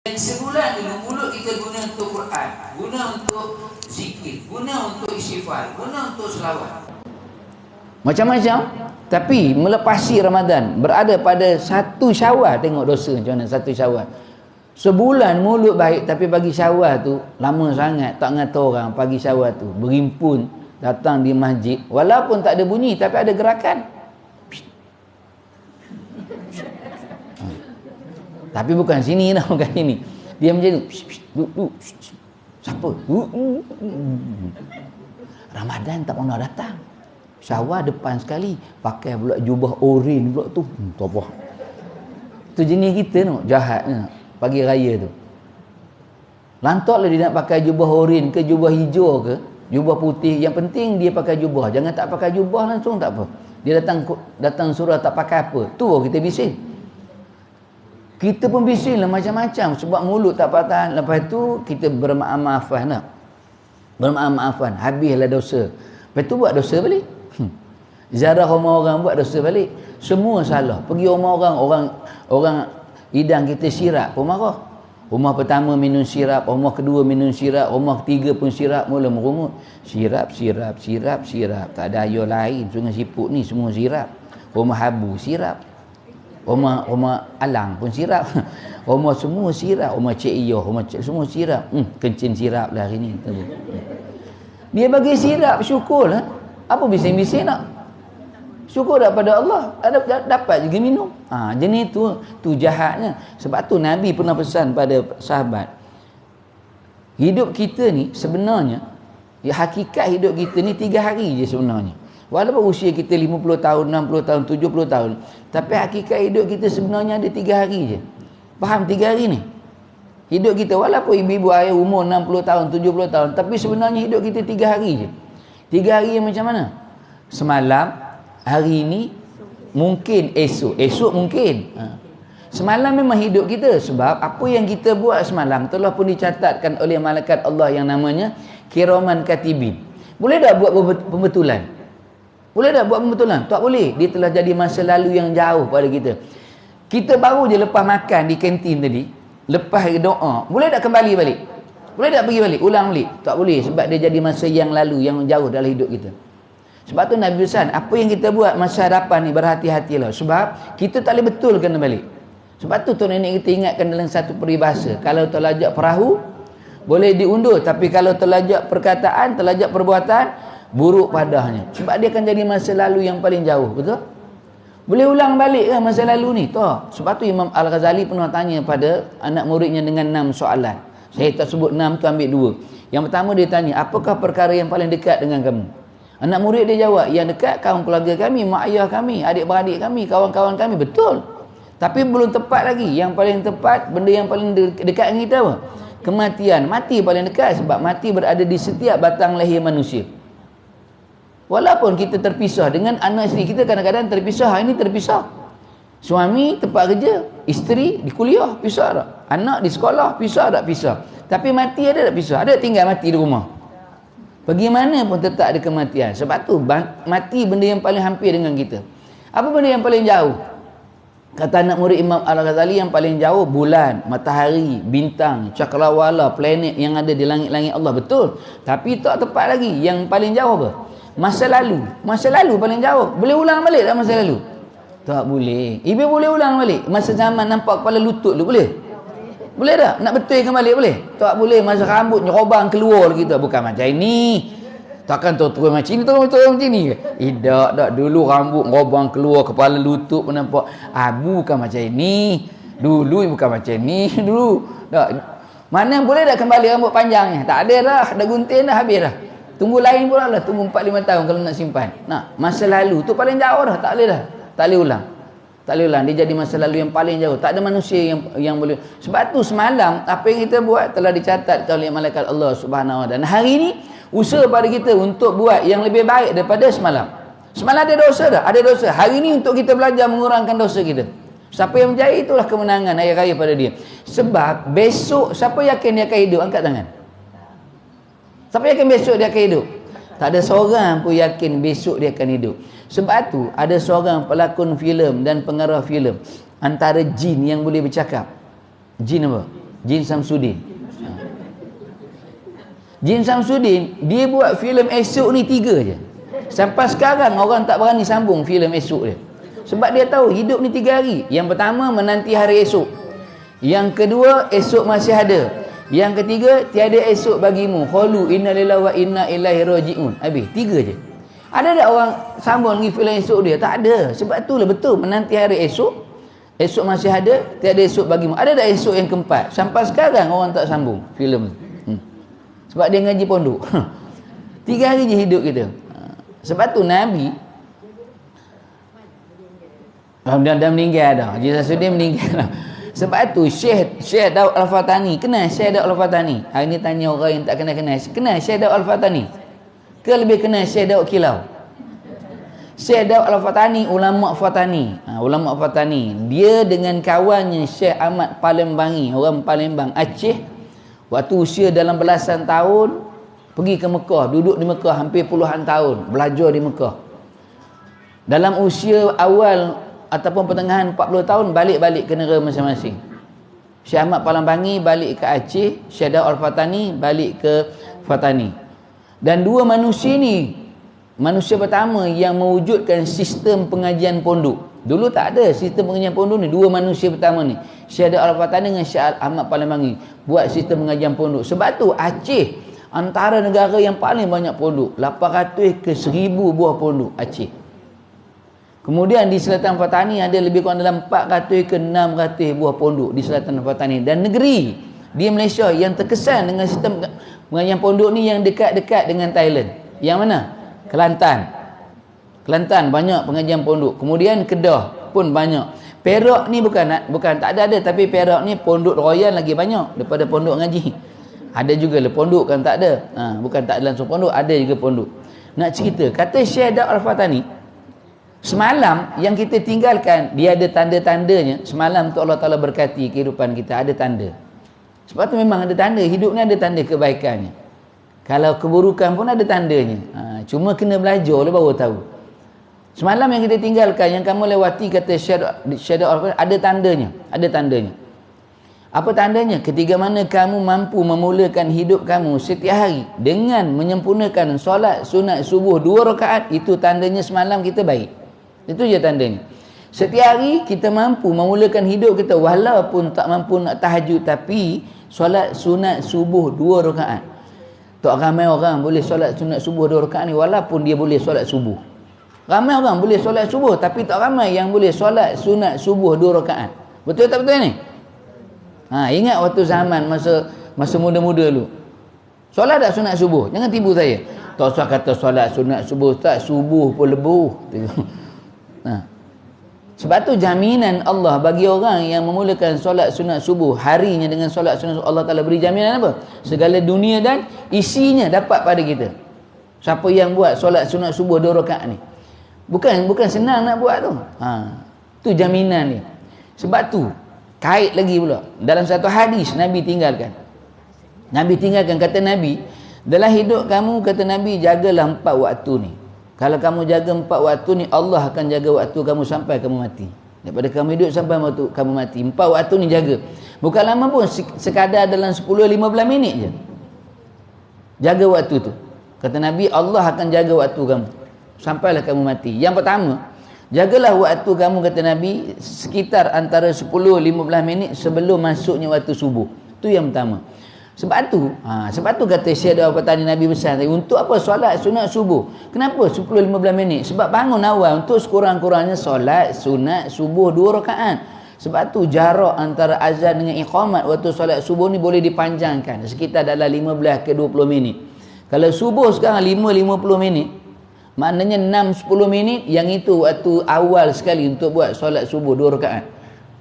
Sebulan dulu mulut kita guna untuk Quran, guna untuk zikir, guna untuk istighfar, guna untuk selawat, macam-macam. Tapi melepasi Ramadan, berada pada 1 Syawal, tengok dosa macam mana 1 Syawal. Sebulan mulut baik, tapi pagi Syawal tu lama sangat tak ngata orang. Pagi Syawal tu berimpun datang di masjid, walaupun tak ada bunyi tapi ada gerakan. Tapi bukan sini dah, bukan sini. Dia macam ni. Siapa? Ramadan tak pernah datang. Syawal depan sekali. Pakai pula jubah oren pula tu. Tak apa. Tu jenis kita tu. Jahat ni. Pagi raya tu. Lantaklah dia nak pakai jubah oren ke jubah hijau ke. Jubah putih. Yang penting dia pakai jubah. Jangan tak pakai jubah langsung tak apa. Dia datang surah tak pakai apa. Tu kita bising. Kita pun bising lah macam-macam sebab mulut tak patah. Lepas tu kita bermaaf-maafan lah. Bermaaf-maafan. Habislah dosa. Lepas tu buat dosa balik. Ziarah rumah orang buat dosa balik. Semua salah. Pergi rumah orang hidang kita sirap pun marah. Rumah pertama minum sirap, rumah kedua minum sirap, rumah ketiga pun sirap, mula merungut. Sirap. Tak ada air lain. Sungai Siput ni semua sirap. Rumah Habu sirap. Rumah Alang pun sirap. Rumah semua sirap. Rumah Cik Iyoh, semua sirap. Kencing sirap lah hari ni. Dia bagi sirap, syukur lah. Apa bising-bising nak? Syukur daripada Allah. Dapat juga minum. Jenis tu jahatnya. Sebab tu Nabi pernah pesan pada sahabat. Hidup kita ni sebenarnya, hakikat hidup kita ni 3 hari je sebenarnya. Walaupun usia kita 50 tahun, 60 tahun, 70 tahun. Tapi hakikat hidup kita sebenarnya ada 3 hari je. Faham 3 hari ni? Hidup kita walaupun ibu-ibu ayah umur 60 tahun, 70 tahun. Tapi sebenarnya hidup kita 3 hari je. 3 hari yang macam mana? Semalam, hari ini, mungkin esok. Esok mungkin. Semalam memang hidup kita. Sebab apa yang kita buat semalam telah pun dicatatkan oleh malaikat Allah yang namanya Kiraman Katibin. Boleh tak buat pembetulan? Boleh tak buat pembetulan? Tak boleh. Dia telah jadi masa lalu yang jauh pada kita. Kita baru je lepas makan di kantin tadi, lepas doa, boleh tak kembali balik? Boleh tak pergi balik? Ulang balik? Tak boleh. Sebab dia jadi masa yang lalu, yang jauh dalam hidup kita. Sebab tu Nabi pesan, apa yang kita buat masa hadapan ni, berhati-hatilah. Sebab kita tak boleh betulkan balik. Sebab tu Tuan Nenek kita ingatkan dalam satu peribahasa. Kalau terlajak perahu, boleh diundur. Tapi kalau terlajak perkataan, terlajak perbuatan, buruk padahnya. Sebab dia akan jadi masa lalu yang paling jauh. Betul? Boleh ulang balik ke masa lalu ni? Tak. Sebab tu Imam Al-Ghazali pernah tanya pada anak muridnya dengan 6 soalan. Saya tak sebut 6 tu, ambil 2. Yang pertama dia tanya, apakah perkara yang paling dekat dengan kamu? Anak murid dia jawab, yang dekat kaum keluarga kami, mak ayah kami, adik-beradik kami, kawan-kawan kami. Betul. Tapi belum tepat lagi. Yang paling tepat, benda yang paling dekat dengan kita apa? Kematian. Mati paling dekat sebab mati berada di setiap batang leher manusia. Walaupun kita terpisah dengan anak isteri kita, kadang-kadang terpisah. Hari ini terpisah. Suami tempat kerja, isteri di kuliah, pisah tak? Anak di sekolah, pisah tak? Pisah. Tapi mati ada tak pisah? Ada tinggal mati di rumah. Pergi mana pun tetap ada kematian. Sebab tu mati benda yang paling hampir dengan kita. Apa benda yang paling jauh? Kata anak murid Imam Al-Ghazali, yang paling jauh bulan, matahari, bintang, cakrawala, planet yang ada di langit-langit Allah. Betul. Tapi tak tepat lagi. Yang paling jauh apa? Masa lalu. Masa lalu paling jauh. Boleh ulang balik tak masa lalu? Tak boleh. Ibu boleh ulang balik. Masa zaman nampak kepala lutut tu boleh? Boleh tak? Nak betulkan balik boleh? Tak boleh. Masa rambut nyerobang keluar kita. Bukan macam ini. Takkan turun macam ini, turun macam ni ke? Tak. Dulu rambut nyerobang keluar, kepala lutut pun nampak. Bukan macam ini. Dulu bukan macam ni. Dulu. Tak. Mana boleh tak kembali rambut panjangnya? Tak ada dah. Dah gunting dah, habis dah. Tunggu lain pula lah. Tunggu 4-5 tahun kalau nak simpan. Masa lalu tu paling jauh dah. Tak boleh dah. Tak boleh ulang. Tak boleh ulang. Dia jadi masa lalu yang paling jauh. Tak ada manusia yang boleh. Sebab tu semalam, apa yang kita buat telah dicatat oleh malaikat Allah Subhanahu Wa Taala. Dan hari ni, usaha pada kita untuk buat yang lebih baik daripada semalam. Semalam ada dosa dah. Ada dosa. Hari ni untuk kita belajar mengurangkan dosa kita. Siapa yang berjaya, itulah kemenangan hari raya pada dia. Sebab besok, siapa yakin dia akan hidup? Angkat tangan. Siapa yakin besok dia akan hidup? Tak ada seorang pun yakin besok dia akan hidup. Sebab tu ada seorang pelakon filem dan pengarah filem antara jin yang boleh bercakap. Jin apa? Jin Samsudin. Jin Samsudin, dia buat filem esok ni 3 je. Sampai sekarang orang tak berani sambung filem esok dia. Sebab dia tahu hidup ni 3 hari. Yang pertama, menanti hari esok. Yang kedua, esok masih ada. Yang ketiga, tiada esok bagimu. Qalu inna lillahi wa inna ilaihi raji'un. Habis, 3 je. Ada tak orang sambung lagi filem esok dia? Tak ada. Sebab itulah betul, menanti hari esok. Esok masih ada, tiada esok bagimu. Ada tak esok yang keempat? Sampai sekarang orang tak sambung filem tu. Sebab dia ngaji pondok. 3 hari je hidup kita. Sebab tu Nabi dah meninggal dah. Jesus dia meninggal dah. Sebab tu Syekh Daud Al-Fatani. Kenal Syekh Daud Al-Fatani? Hari ni tanya orang yang tak kenal-kenal. Kenal Syekh Daud Al-Fatani? Ke lebih kenal Syekh Daud Kilau? Syekh Daud Al-Fatani, ulama Fatani. Ulama Fatani. Dia dengan kawannya Syekh Ahmad Palembangi, orang Palembang, Aceh. Waktu usia dalam belasan tahun, pergi ke Mekah, duduk di Mekah hampir puluhan tahun, belajar di Mekah. Dalam usia awal ataupun pertengahan 40 tahun, balik-balik ke negara masing-masing. Syekh Ahmad Palembangi balik ke Aceh, Syekh Daud Al-Fatani balik ke Fatani. Dan dua manusia ni, manusia pertama yang mewujudkan sistem pengajian pondok. Dulu tak ada sistem pengajian pondok ni. Dua manusia pertama ni, Syekh Daud Al-Fatani dengan Syekh Ahmad Palembangi, buat sistem pengajian pondok. Sebab tu Aceh antara negara yang paling banyak pondok. 800 ke 1000 buah pondok Aceh. Kemudian di selatan Fatani ada lebih kurang dalam 400 ke 600 buah pondok di selatan Fatani. Dan negeri di Malaysia yang terkesan dengan sistem pengajian pondok ni yang dekat-dekat dengan Thailand. Yang mana? Kelantan. Kelantan banyak pengajian pondok. Kemudian Kedah pun banyak. Perak ni bukan tak ada, tapi Perak ni pondok royal lagi banyak daripada pondok ngaji. Ada juga lah pondok kan tak ada. Bukan tak ada langsung pondok, ada juga pondok. Nak cerita, kata Syekh Daud Al-Fatani, semalam yang kita tinggalkan, dia ada tanda-tandanya. Semalam tu Allah Ta'ala berkati kehidupan kita, ada tanda. Sebab tu memang ada tanda, hidup ni ada tanda kebaikannya. Kalau keburukan pun ada tandanya. Cuma kena belajar lah baru tahu. Semalam yang kita tinggalkan, yang kamu lewati, kata Syekh Daud, ada tandanya. Ada tandanya. Apa tandanya? Ketika mana kamu mampu memulakan hidup kamu setiap hari dengan menyempurnakan solat sunat subuh 2 rakaat, itu tandanya semalam kita baik. Itu je tandanya. Setiap hari kita mampu memulakan hidup kita walaupun tak mampu nak tahajud, tapi solat sunat subuh 2 rakaat. Tak ramai orang boleh solat sunat subuh 2 rakaat ni walaupun dia boleh solat subuh. Ramai orang boleh solat subuh, tapi tak ramai yang boleh solat sunat subuh 2 rakaat. Betul tak betul ni? Ingat waktu zaman masa muda-muda dulu. Solat tak sunat subuh? Jangan tipu saya. Tak usah kata solat sunat subuh, tak, subuh pun lebuh. Sebab tu jaminan Allah bagi orang yang memulakan solat sunat subuh harinya dengan solat sunat subuh, Allah Ta'ala beri jaminan apa? Segala dunia dan isinya dapat pada kita. Siapa yang buat solat sunat subuh 2 rakaat ni, Bukan senang nak buat tu. Tu jaminan ni. Sebab tu kait lagi pula dalam satu hadis Nabi tinggalkan. Kata Nabi, dalam hidup kamu, kata Nabi, jagalah 4 waktu ni. Kalau kamu jaga 4 waktu ni, Allah akan jaga waktu kamu sampai kamu mati. Daripada kamu hidup sampai waktu kamu mati, 4 waktu ni jaga. Bukan lama pun, sekadar dalam 10-15 minit je. Jaga waktu tu. Kata Nabi, Allah akan jaga waktu kamu sampailah kamu mati. Yang pertama, jagalah waktu kamu, kata Nabi, sekitar antara 10-15 minit sebelum masuknya waktu subuh. Itu yang pertama. Sebab tu kata Syekh Daud Al-Fatani, Nabi besar tadi, untuk apa solat sunat subuh? Kenapa 10-15 minit? Sebab bangun awal untuk sekurang-kurangnya solat sunat subuh 2 rakaat. Sebab tu jarak antara azan dengan iqamat waktu solat subuh ni boleh dipanjangkan sekitar dalam 15 ke 20 minit. Kalau subuh sekarang 5-50 minit, maknanya 6-10 minit, yang itu waktu awal sekali untuk buat solat subuh 2 rakaat.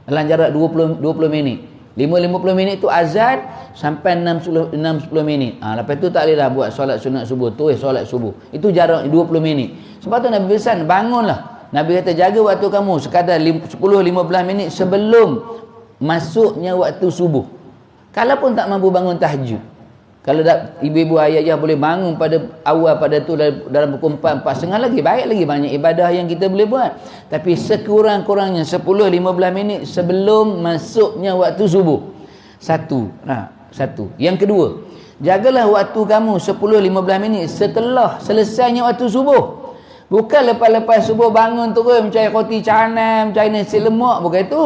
Dalam jarak 20 minit. 5-50 minit tu azan sampai 6-10 minit. Lepas tu tak boleh dah buat solat sunat subuh, terus solat subuh. Itu jarak 20 minit. Sebab tu Nabi pesan, bangunlah. Nabi kata, jaga waktu kamu sekadar 10-15 minit sebelum masuknya waktu subuh. Kalaupun tak mampu bangun tahajud, kalau ibu-ibu ayah-ayah boleh bangun pada awal pada tu dalam pukul 4 setengah lagi, baik lagi, banyak ibadah yang kita boleh buat. Tapi sekurang-kurangnya 10-15 minit sebelum masuknya waktu subuh. Satu. Satu. Yang kedua, jagalah waktu kamu 10-15 minit setelah selesainya waktu subuh. Bukan lepas-lepas subuh bangun terus mencari roti canai, mencari nasi lemak, bukan itu.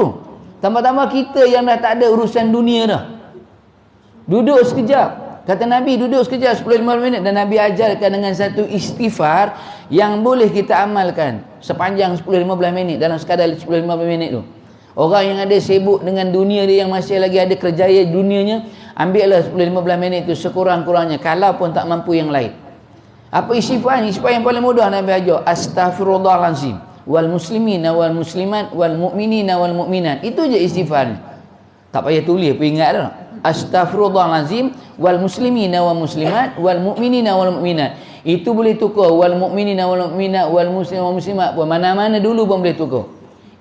Tambah-tambah kita yang dah tak ada urusan dunia dah. Duduk sekejap. Kata Nabi, duduk sekejap 10-15 minit. Dan Nabi ajarkan dengan satu istighfar yang boleh kita amalkan sepanjang 10-15 minit, dalam sekadar 10-15 minit tu. Orang yang ada sibuk dengan dunia dia, yang masih lagi ada kerjaya dunianya, ambillah 10-15 minit tu sekurang-kurangnya, kalau pun tak mampu yang lain. Apa istighfar ni? Istighfar yang paling mudah Nabi ajar, astaghfirullahalazim wal muslimina wal muslimat wal mu'minina wal mu'minat. Itu je istighfar ni. Tak payah tulis pun ingat dah. Astaghfirullahalazim wal muslimina wal muslimat wal mu'minina wal mu'minat. Itu boleh tukar wal mu'minina wal mu'minat wal muslimina wal muslimat pun, mana-mana dulu pun boleh tukar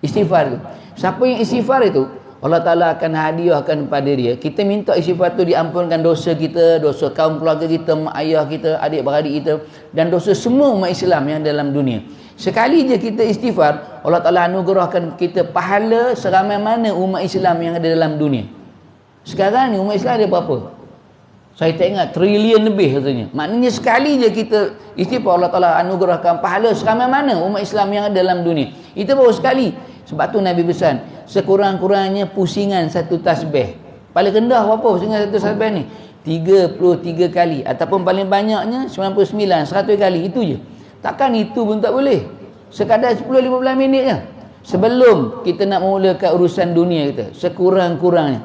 istighfar tu. Siapa yang istighfar itu, Allah Ta'ala akan hadiahkan kepada dia. Kita minta istighfar tu diampunkan dosa kita, dosa kaum keluarga kita, mak ayah kita, adik-beradik kita, dan dosa semua umat Islam yang dalam dunia. Sekali je kita istighfar, Allah Ta'ala anugerahkan kita pahala seramai mana umat Islam yang ada dalam dunia. Sekarang ni umat Islam ada berapa? Saya tak ingat, trilion lebih katanya. Maknanya sekali je kita istighfar, Allah Ta'ala anugerahkan pahala seramai mana umat Islam yang ada dalam dunia. Itu baru sekali. Sebab tu Nabi pesan, sekurang-kurangnya pusingan satu tasbih. Paling rendah berapa pusingan satu tasbih ni? 33 kali. Ataupun paling banyaknya 99, 100 kali. Itu je. Takkan itu pun tak boleh. Sekadar 10-15 minit je. Sebelum kita nak memulakan urusan dunia kita. Sekurang-kurangnya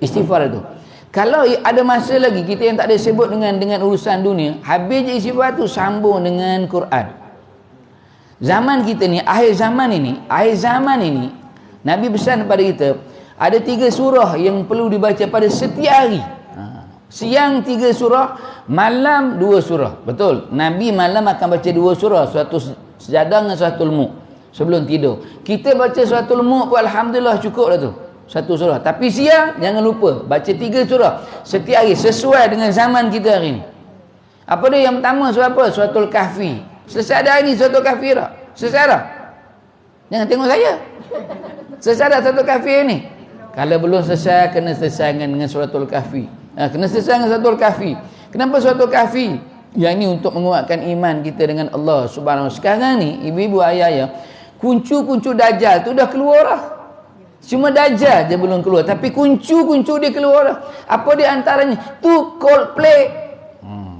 istighfar itu. Kalau ada masa lagi kita yang tak ada sibuk dengan urusan dunia, habis je istighfar tu, sambung dengan Quran. Zaman kita ni, akhir zaman ini, Nabi pesan kepada kita, ada 3 surah yang perlu dibaca pada setiap hari. Siang 3 surah, malam 2 surah. Betul, Nabi malam akan baca 2 surah, suatu sejadah dengan suatu mulk sebelum tidur. Kita baca suatu mulk pun alhamdulillah cukup dah tu, 1 surah. Tapi siang jangan lupa baca 3 surah setiap hari, sesuai dengan zaman kita hari ni. Apa dia yang pertama? Surah apa? Suratul Kahfi. Selesai dah ni suratul Kahfi dah? Selesai dah? Jangan tengok saya. Selesai dah suratul Kahfi ni? Kalau belum selesai, kena selesai dengan suratul Kahfi. Kena selesai dengan suratul Kahfi. Kenapa suratul Kahfi? Yang ini untuk menguatkan iman kita dengan Allah Subhanahu. Sekarang ni, ibu-ibu ayah, kuncu-kuncu Dajjal tu dah keluar dah. Cuma Dajjal je belum keluar, tapi kuncu-kuncu dia keluar dah. Apa dia antaranya? Tu Coldplay.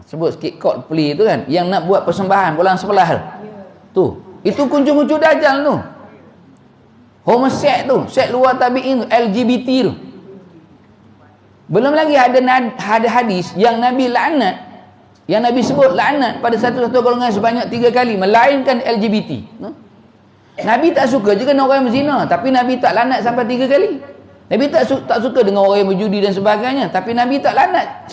Sebut sikit Coldplay tu kan, yang nak buat persembahan bulan sebelah tu. Itu kuncu-kuncu Dajjal tu. Homoseks tu, seks luar tabi'in tu, LGBT tu. Belum lagi ada hadis yang Nabi laknat, yang Nabi sebut laknat pada satu-satu golongan sebanyak 3 kali, melainkan LGBT. Nabi tak suka je kan orang yang berzina, tapi Nabi tak laknat sampai 3 kali. Nabi tak suka dengan orang yang berjudi dan sebagainya, tapi Nabi tak laknat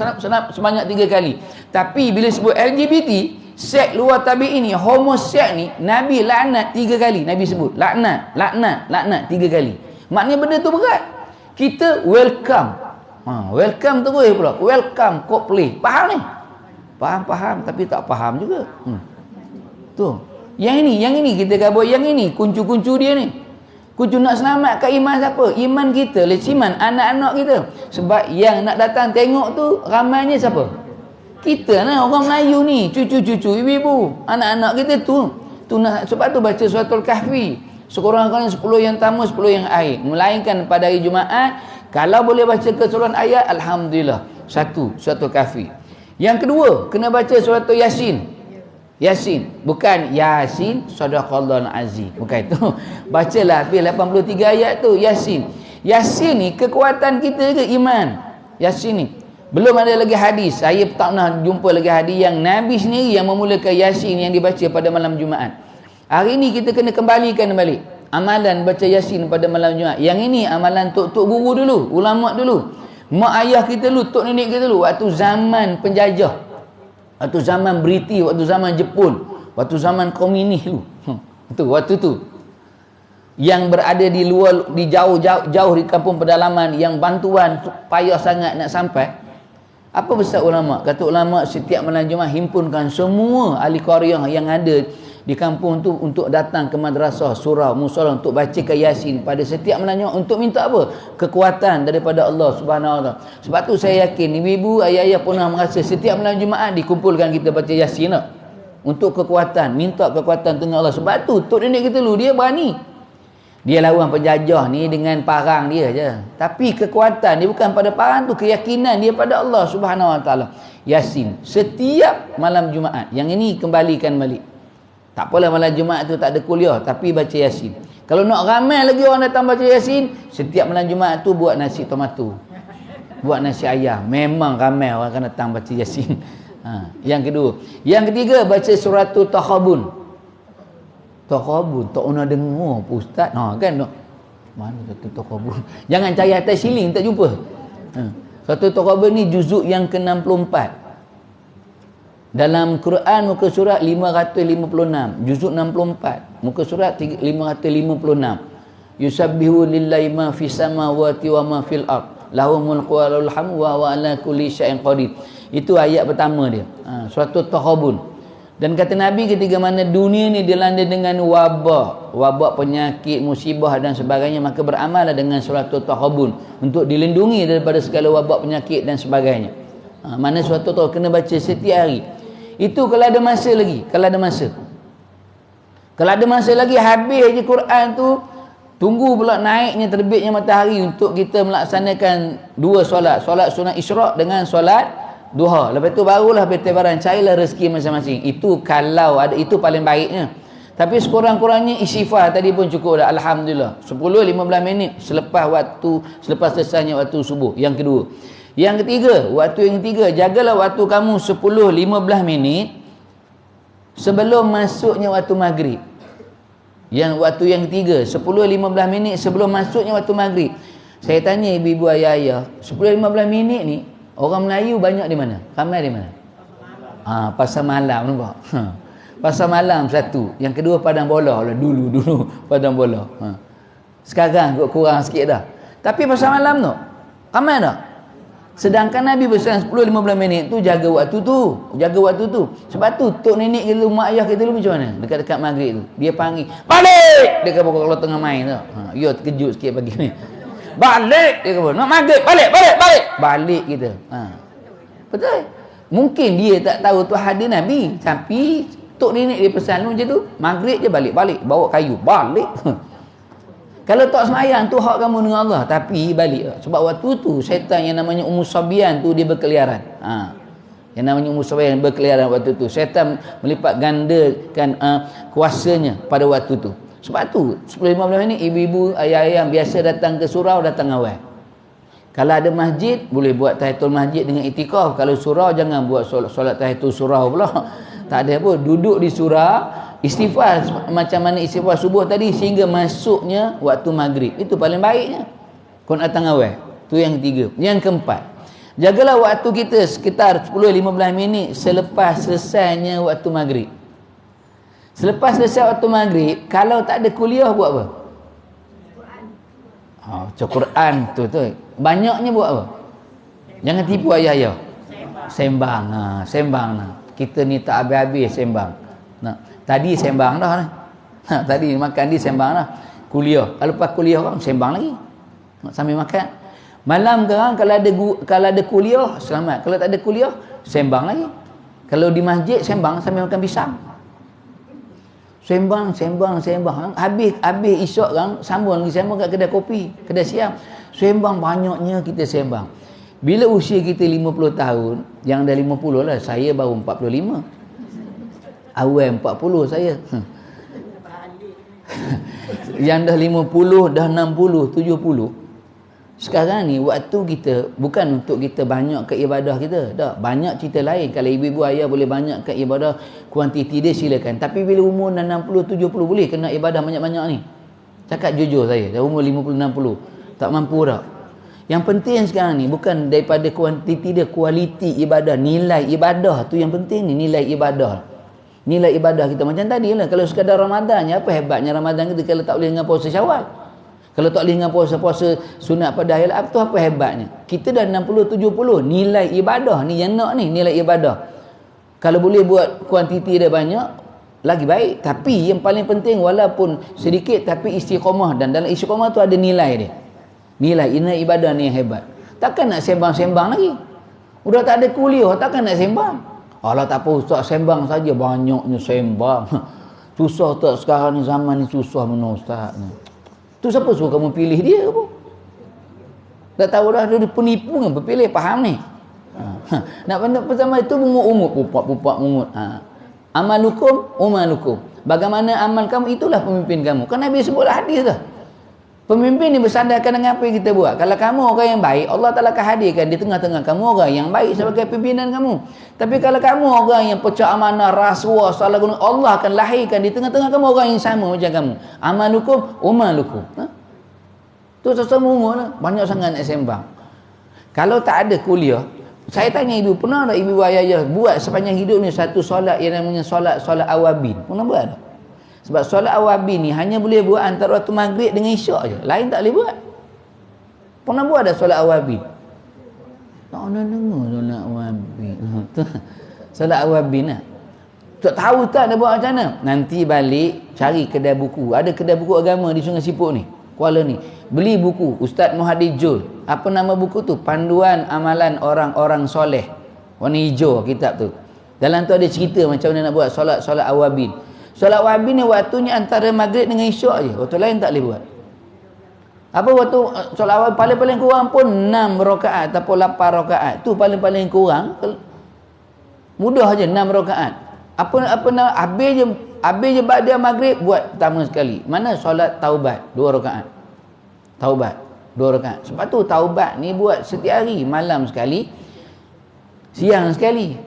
sebanyak 3 kali. Tapi bila sebut LGBT, seks luar tabi'in ni, homoseks ni, Nabi laknat 3 kali. Nabi sebut laknat 3 kali. Maknanya benda tu berat. Kita welcome. Welcome tu boleh pula. Welcome Coldplay. Faham ni? Faham, tapi tak faham juga. Tu. Yang ini kita kabut, yang ini kuncu-kuncu dia ni. Kuncu nak selamatkan iman siapa? Iman kita, leciman anak-anak kita. Sebab yang nak datang tengok tu ramainya siapa? Kita lah, orang Melayu ni, cucu-cucu, ibu-ibu, anak-anak kita tu. Nak, sebab tu baca suratul Kahfi. Sekurang-kurangnya 10 yang pertama, 10 yang akhir. Melainkan pada hari Jumaat, kalau boleh baca keseluruhan ayat, alhamdulillah. 1 suratul Kahfi. Yang kedua, kena baca suratul Yasin. Yasin, bukan Yasin sadaqallahul azim, bukan itu. Bacalah habis 83 ayat tu Yasin. Yasin ni kekuatan kita ke iman. Yasin ni belum ada lagi hadis. Saya tak pernah jumpa lagi hadis yang Nabi sendiri yang memulakan Yasin yang dibaca pada malam Jumaat. Hari ni kita kena kembalikan balik amalan baca Yasin pada malam Jumaat. Yang ini amalan tok guru dulu, ulama dulu, mak ayah kita dulu, tok nenek kita dulu, waktu zaman penjajah, waktu zaman British, waktu zaman Jepun, waktu zaman komunis dulu. Waktu tu yang berada di luar, di jauh di kampung pedalaman, yang bantuan payah sangat nak sampai. Apa besar ulama? Kata ulama, setiap malam Jumaat himpunkan semua ahli qaryah yang ada di kampung tu untuk datang ke madrasah, surau, musola untuk bacakan Yasin pada setiap malam Jumaat untuk minta apa? Kekuatan daripada Allah Subhanahu Wa Taala. Sebab tu saya yakin ibu-ibu, ayah-ayah pernah merasa setiap malam Jumaat dikumpulkan kita baca Yasin tak? Untuk kekuatan, minta kekuatan dengan Allah. Sebab tu tok nenek kita dulu dia berani. Dia lawan penjajah ni dengan parang dia je. Tapi kekuatan dia bukan pada parang tu, keyakinan dia pada Allah Subhanahu Wa Taala. Yasin setiap malam Jumaat. Yang ini kembalikan balik. Tak apalah malam Jumaat tu tak ada kuliah, tapi baca Yasin. Kalau nak ramai lagi orang datang baca Yasin, setiap malam Jumaat tu buat nasi tomato. Buat nasi ayam. Memang ramai orang akan datang baca Yasin. Yang kedua. Yang ketiga, baca suratul Takhabun. Takhabun, tak pernah dengar pun ustaz. Kan no. Mana satu Takhabun? Jangan cari atas siling tak jumpa. Satu Takhabun ni juzuk yang ke-64. Dalam Quran muka surat 556, juzuk 64, muka surat 556. Yusabbihu lillahi ma fis samawati wa ma fil ard. Lahu mulku wa lahul hamdu wa huwa ala kulli syai'in qadir. Itu ayat pertama dia. Suratul Takhabun. Dan kata Nabi, ketika mana dunia ni dilanda dengan wabak penyakit, musibah dan sebagainya, maka beramallah dengan suratul Takhabun untuk dilindungi daripada segala wabak penyakit dan sebagainya. Mana suratul Takhabun kena baca setiap hari. Itu kalau ada masa lagi, kalau ada masa lagi habis je Quran tu, tunggu pula naiknya terbitnya matahari untuk kita melaksanakan dua solat sunat Isyraq dengan solat duha. Lepas tu barulah bertebaran, carilah rezeki masing-masing. Itu kalau ada, itu paling baiknya. Tapi sekurang-kurangnya istighfar tadi pun cukup dah, alhamdulillah. 10-15 minit selepas selesainya waktu subuh. Yang kedua. Yang ketiga, jagalah waktu kamu 10-15 minit sebelum masuknya waktu maghrib. Waktu yang ketiga, 10-15 minit sebelum masuknya waktu maghrib. Saya tanya ibu-ibu, ayah-ayah, 10-15 minit ni orang Melayu banyak di mana? Ramai di mana? Pasar malam nampak. Pasar malam satu. Yang kedua padang bola lah dulu padang bola. Sekarang kurang sikit dah. Tapi pasar malam tu ramai tak? Sedangkan Nabi berpesan 10-15 minit tu jaga waktu tu. Sebab tu tok nenek kita, mak ayah kita dulu macam mana? Dekat-dekat maghrib tu dia panggil, "Balik!" Dia kata kalau tengah main tu. Ya terkejut sikit pagi ni. Balik dia kata, nak maghrib, balik kita. Betul. Mungkin dia tak tahu tu hadis Nabi, tapi tok nenek dia pesan macam tu, maghrib je balik, bawa kayu, balik. Kalau tak semayang tu hak kamu dengan Allah, tapi balik. Sebab waktu tu syaitan yang namanya Ummu Sabian tu dia berkeliaran. Yang namanya Ummu Sabian berkeliaran waktu tu. Syaitan melipat gandakan kuasanya pada waktu tu. Sebab tu 10-15 minit ibu-ibu, ayah-ayah biasa datang ke surau, datang awal. Kalau ada masjid boleh buat tahiyatul masjid dengan itikaf. Kalau surau jangan buat solat tahiyatul surau pula. Tak ada apa, duduk di surau, istighfar macam mana istighfar subuh tadi sehingga masuknya waktu maghrib. Itu paling baiknya. Kau datang awal. Tu yang ketiga. Yang keempat, jagalah waktu kita sekitar 10-15 minit selepas selesainya waktu maghrib. Selepas selesai waktu maghrib, kalau tak ada kuliah buat apa? Baca Quran tu. Banyaknya buat apa? Jangan tipu ayah-ayah. Sembang. Kita ni tak habis-habis sembang. Tadi sembang dah. Tadi makan di sembang dah. Kuliah. Kalau lepas kuliah orang sembang lagi. Sambil makan. Malam sekarang kalau ada kuliah, selamat. Kalau tak ada kuliah, sembang lagi. Kalau di masjid, sembang sambil makan pisang. Sembang. Habis isyak kan, sambung kat kedai kopi, kedai siang. Sembang banyaknya kita sembang. Bila usia kita 50 tahun, yang dah 50 lah, saya baru 45. Awal 40 saya. Yang dah 50, dah 60, 70. Sekarang ni waktu kita bukan untuk kita banyak ke ibadah kita. Tak, banyak cerita lain. Kalau ibu-ibu ayah boleh banyak ke ibadah, kuantiti dia silakan. Tapi bila umur dah 60, 70 boleh kena ibadah banyak-banyak ni. Cakap jujur saya, dah umur 50, 60. Tak mampu dah. Yang penting sekarang ni bukan daripada kuantiti dia, kualiti ibadah, nilai ibadah tu yang penting ni, nilai ibadah. Nilai ibadah kita macam tadi lah. Kalau sekadar Ramadannya, apa hebatnya Ramadan kita kalau tak boleh dengan puasa Syawal? Kalau tak boleh dengan puasa sunat pada hari Ahad tu apa hebatnya? Kita dah 60 70, nilai ibadah ni yang nak ni, nilai ibadah. Kalau boleh buat kuantiti dia banyak, lagi baik. Tapi yang paling penting walaupun sedikit tapi istiqamah, dan dalam istiqamah tu ada nilai dia. Nilai ibadah ni yang hebat. Takkan nak sembang-sembang lagi. Udah tak ada kuliah, takkan nak sembang. Alah tak apa ustaz, sembang saja, banyaknya sembang. Susah tak sekarang ni, zaman ni susah mana ustaz ni. Tu siapa suruh kamu pilih dia apa? Dah tahu dah dia penipu kan, berpilih faham ni. Nak pandang bersama itu mengut-ungut, pupak-pupak mengut. Amalukum umalukum. Bagaimana amal kamu, itulah pemimpin kamu. Kan Nabi sebut hadis dah. Pemimpin ni bersandarkan dengan apa yang kita buat. Kalau kamu orang yang baik, Allah Ta'ala akan hadirkan di tengah-tengah kamu orang yang baik sebagai pimpinan kamu. Tapi kalau kamu orang yang pecah amanah, rasuah, salah guna, Allah akan lahirkan di tengah-tengah kamu orang yang sama macam kamu. Amalukum umalukum. Tu sesama umur lah. Banyak sangat nak sembang. Kalau tak ada kuliah, saya tanya ibu, pernah tak ibu ayah buat sepanjang hidup ni satu solat yang namanya solat awabin? Pernah buat tak? Sebab solat awabin ni hanya boleh buat antara waktu maghrib dengan isyak je. Lain tak boleh buat. Pernah buat dah solat awabin? Tak pernah dengar solat awabin. Solat awabin lah. Tak tahu tak dia buat macam mana? Nanti balik cari kedai buku. Ada kedai buku agama di Sungai Siput ni, Kuala ni. Beli buku Ustaz Muhaddi Jul. Apa nama buku tu? Panduan Amalan Orang-Orang Soleh. Warna hijau kitab tu. Dalam tu ada cerita macam mana nak buat solat awabin. Solat awabin ni waktunya antara maghrib dengan isyak je. Waktu lain tak boleh buat. Apa waktu solat awabin paling-paling kurang pun 6 rakaat ataupun 8 rakaat. Tu paling-paling kurang. Mudah je 6 rakaat. Apa nama habis je ba'da maghrib buat pertama sekali. Mana solat taubat 2 rakaat. Taubat 2 rakaat. Sebab tu taubat ni buat setiap hari, malam sekali, siang sekali.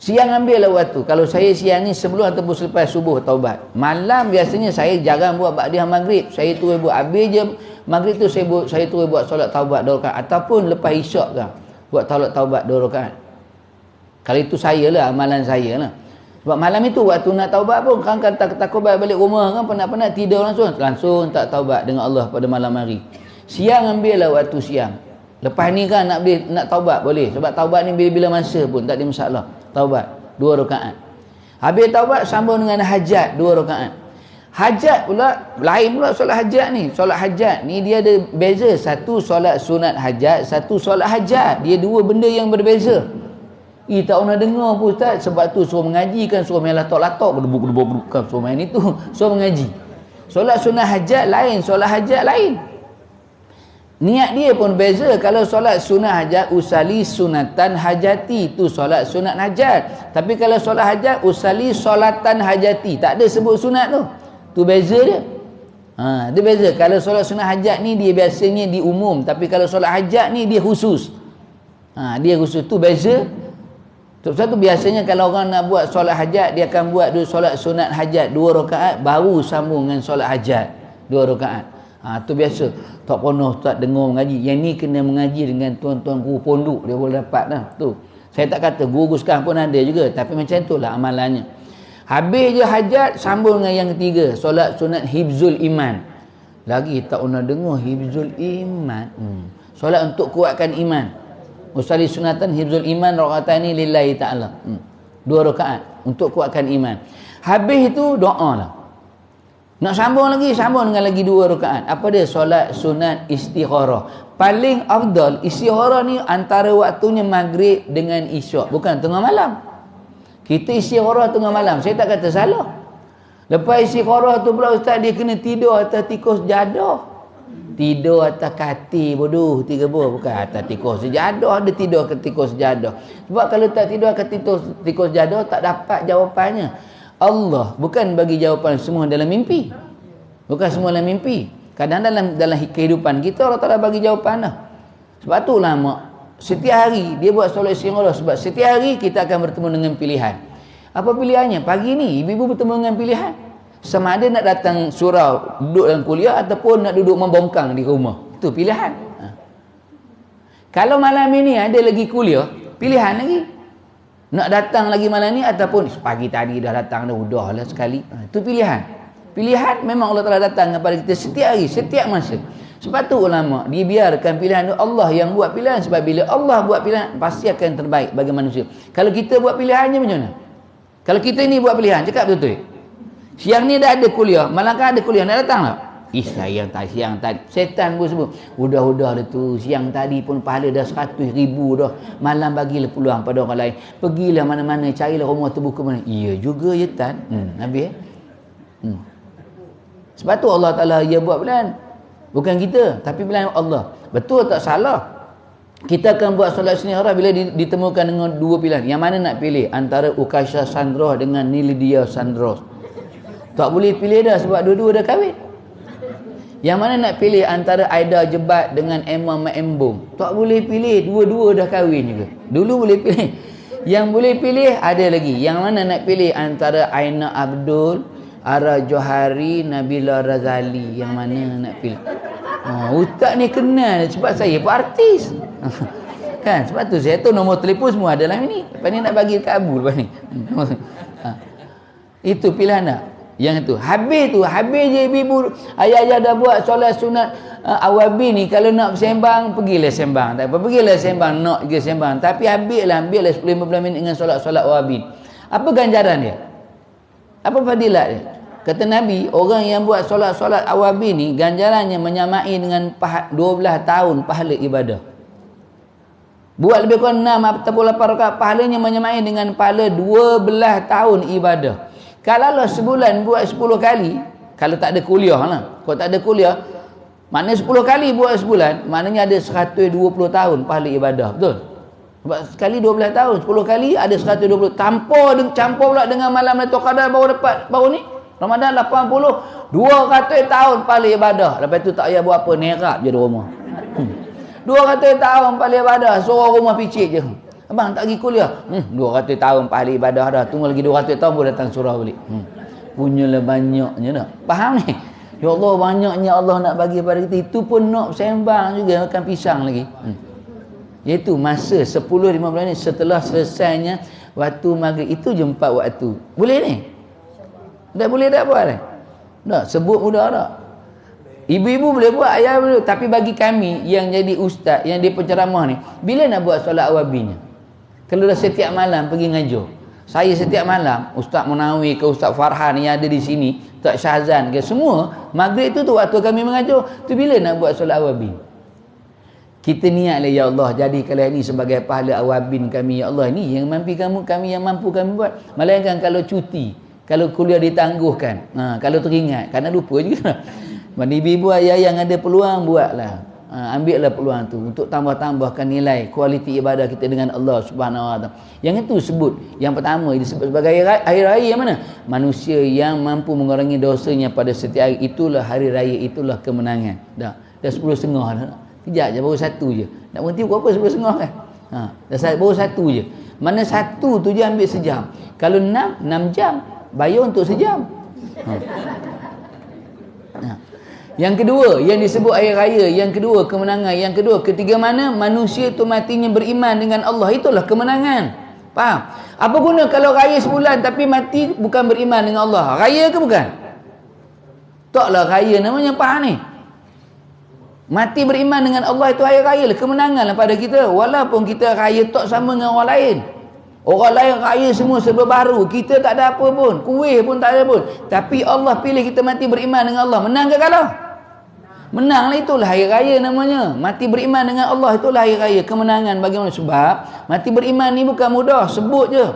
Siang ambil lah waktu. Kalau saya siang ni sebelum ataupun selepas subuh taubat. Malam biasanya saya jarang buat ba'da maghrib. Saya terus buat habis je maghrib tu saya terus buat solat taubat 2 rakaat ataupun lepas isyak kan buat solat taubat 2 rakaat. Kalau itu saya lah, amalan saya lah. Sebab malam itu waktu nak taubat pun kan takut balik rumah kan, penat-penat tidur langsung tak taubat dengan Allah pada malam hari. Siang ambil lah waktu siang. Lepas ni kan nak taubat boleh. Sebab taubat ni bila-bila masa pun tak ada masalah. Taubat 2 rakaat. Habis taubat sambung dengan hajat 2 rakaat. Hajat pula lain pula solat hajat ni. Solat hajat ni dia ada beza. Satu solat sunat hajat, satu solat hajat. Dia dua benda yang berbeza. Tak pernah dengar pun ustaz. Sebab tu suruh mengaji kan, suruh main latok-latok, berdebuk-debuk kan, suruh main itu, suruh mengaji. Solat sunat hajat lain, solat hajat lain. Niat dia pun beza. Kalau solat sunat hajat, usali sunatan hajati, tu solat sunat hajat. Tapi kalau solat hajat, usali solatan hajati, tak ada sebut sunat tu. Tu beza dia. Dia beza. Kalau solat sunat hajat ni dia biasanya di umum, tapi kalau solat hajat ni dia khusus. Dia khusus, tu beza. Sebab tu biasanya kalau orang nak buat solat hajat, dia akan buat dulu solat sunat hajat 2 rakaat, baru sambung dengan solat hajat 2 rakaat. Tu biasa. Tak pernah ustaz dengar mengaji. Yang ni kena mengaji dengan tuan-tuan guru pondok, dia boleh dapat dah. Tu. Saya tak kata guru sekarang pun ada juga, tapi macam itulah amalannya. Habis je hajat, sambung dengan yang ketiga, solat sunat hifzul iman. Lagi tak pernah dengar hifzul iman. Solat untuk kuatkan iman. Usali sunatan hifzul iman rakaatani lillahi ta'ala. 2 rakaat untuk kuatkan iman. Habis itu doa lah. Nak sambung lagi, sambung dengan lagi 2 rakaat. Apa dia? Solat sunat istikharah. Paling afdal istikharah ni antara waktunya maghrib dengan isyak, bukan tengah malam. Kita istikharah tengah malam, saya tak kata salah. Lepas istikharah tu pula ustaz dia kena tidur atas tikus jadah. Tidur atas katil bodoh, 3 buah, bukan atas tikus sejadah. Ada tidur ke tikus sejadah. Sebab kalau tak tidur ke tikus sejadah, tak dapat jawapannya. Allah bukan bagi jawapan semua dalam mimpi. Bukan semua dalam mimpi. Kadang dalam kehidupan kita Allah Ta'ala bagi jawapan dah. Sebab tu lama setiap hari dia buat solat istikharah. Sebab setiap hari kita akan bertemu dengan pilihan. Apa pilihannya? Pagi ni ibu-ibu bertemu dengan pilihan. Sama ada nak datang surau duduk dalam kuliah ataupun nak duduk membongkang di rumah. Itu pilihan. Kalau malam ini ada lagi kuliah, pilihan lagi. Nak datang lagi malam ni ataupun pagi tadi dah datang dah, udahlah sekali. Itu pilihan. Pilihan memang Allah Ta'ala datang kepada kita setiap hari, setiap masa. Sebab tu ulama dibiarkan pilihan itu, Allah yang buat pilihan. Sebab bila Allah buat pilihan, pasti akan terbaik bagi manusia. Kalau kita buat pilihannya macam mana? Kalau kita ni buat pilihan, cakap betul-betul. Siang ni dah ada kuliah, malam kan ada kuliah, nak datang tak? Siang tadi. Setan pun sebut, udah dah tu. Siang tadi pun pahala dah 100,000 dah. Malam bagilah peluang pada orang lain. Pergilah mana-mana, carilah rumah terbuka mana. Iya juga ya Tan. Habis Sebab tu Allah Ta'ala dia buat pilihan. Bukan kita, tapi pilihan Allah. Betul tak salah? Kita akan buat solat sunni arah bila ditemukan dengan dua pilihan. Yang mana nak pilih? Antara Ukasha Sandros dengan Nilidia Sandros. Tak boleh pilih dah sebab dua-dua dah kahwin. Yang mana nak pilih antara Aida Jebat dengan Emma Maembong? Tak boleh pilih, dua-dua dah kahwin juga. Dulu boleh pilih. Yang boleh pilih ada lagi. Yang mana nak pilih antara Aina Abdul, Ara Johari, Nabila Razali? Yang mana nak pilih? Ustaz ni kenal sebab saya pun artis. Kan? Sebab tu saya tahu nombor telefon semua ada dalam ni. Lepas ni nak bagi kat Abu lepas ni. Itu pilihan tak? Yang itu. Habis je ibu ayah-ayah dah buat solat sunat awabi ni. Kalau nak sembang, pergilah sembang. Tak apa, pergilah sembang. Nak pergi sembang. Tapi ambillah 10-15 minit dengan solat-solat awabi. Apa ganjaran dia? Apa fadilat dia? Kata Nabi, orang yang buat solat-solat awabi ni, ganjarannya menyamai dengan 12 tahun pahala ibadah. Buat lebih kurang 6 ataupun 8 rakaat, pahalanya menyamai dengan pahala 12 tahun ibadah. Kalau lah sebulan buat 10 kali, kalau tak ada kuliah lah. Kalau tak ada kuliah, maknanya 10 kali buat sebulan, maknanya ada 120 tahun pahala ibadah. Betul? Sebab sekali 12 tahun, 10 kali ada 120. Campur pula dengan malam Lailatul Qadar baru ni. Ramadan 80, 200 tahun pahala ibadah. Lepas tu tak payah buat apa, nerap je di rumah. 200 tahun pahala ibadah, suruh rumah picit je. Abang tak pergi kuliah. 200 tahun pahala ibadah dah. Tunggu lagi 200 tahun boleh datang surah balik. Punyalah banyaknya dah. Faham ni? Ya Allah, banyaknya Allah nak bagi pada kita. Itu pun nak sembang juga, makan pisang lagi. Iaitu masa 10-15 minit setelah selesainya waktu maghrib. Itu je 4 waktu. Boleh ni? Dah boleh tak buat ni? Tak, sebut mudah tak? Ibu-ibu boleh buat, ayah boleh. Tapi bagi kami yang jadi ustaz, yang dia penceramah ni, bila nak buat solat awabinya? Kalau dah setiap malam pergi ngajar. Saya setiap malam, Ustaz Munawi ke Ustaz Farhan yang ada di sini, Ustaz Syahzan ke, semua maghrib tu waktu kami mengajar. Tu bila nak buat solat awabin? Kita niatlah, ya Allah, jadikanlah ini sebagai pahala awabin kami, ya Allah. Ini yang mampu kami yang mampu kami buat. Melainkan kalau cuti, kalau kuliah ditangguhkan, kalau teringat, kerana lupa juga. Mana ibu-ibu ayah yang ada peluang, buatlah. Ambillah peluang tu untuk tambah-tambahkan nilai kualiti ibadah kita dengan Allah Subhanahu Wa Taala. Yang itu sebut, yang pertama disebut sebagai hari raya yang mana? Manusia yang mampu mengurangi dosanya pada setiap hari, itulah hari raya, itulah kemenangan. Dah 10.30 dah. Kejap je, baru satu je. Nak berhenti pukul apa 10.30 kan? Dah baru satu je. Mana satu tu je ambil sejam. Kalau 6 jam, bayar untuk sejam. Yang kedua, yang disebut hari raya. Yang kedua, kemenangan. Yang kedua, ketiga mana? Manusia itu matinya beriman dengan Allah. Itulah kemenangan. Faham? Apa guna kalau raya sebulan tapi mati bukan beriman dengan Allah? Raya ke bukan? Taklah raya namanya, faham ni? Mati beriman dengan Allah itu hari raya lah. Kemenangan lah pada kita. Walaupun kita raya tak sama dengan orang lain. Orang lain raya semua serba baru. Kita tak ada apa pun. Kuih pun tak ada pun. Tapi Allah pilih kita mati beriman dengan Allah. Menang ke kalah? Menang lah, itulah hari raya namanya. Mati beriman dengan Allah, itulah hari raya. Kemenangan bagaimana? Sebab mati beriman ni bukan mudah. Sebut je.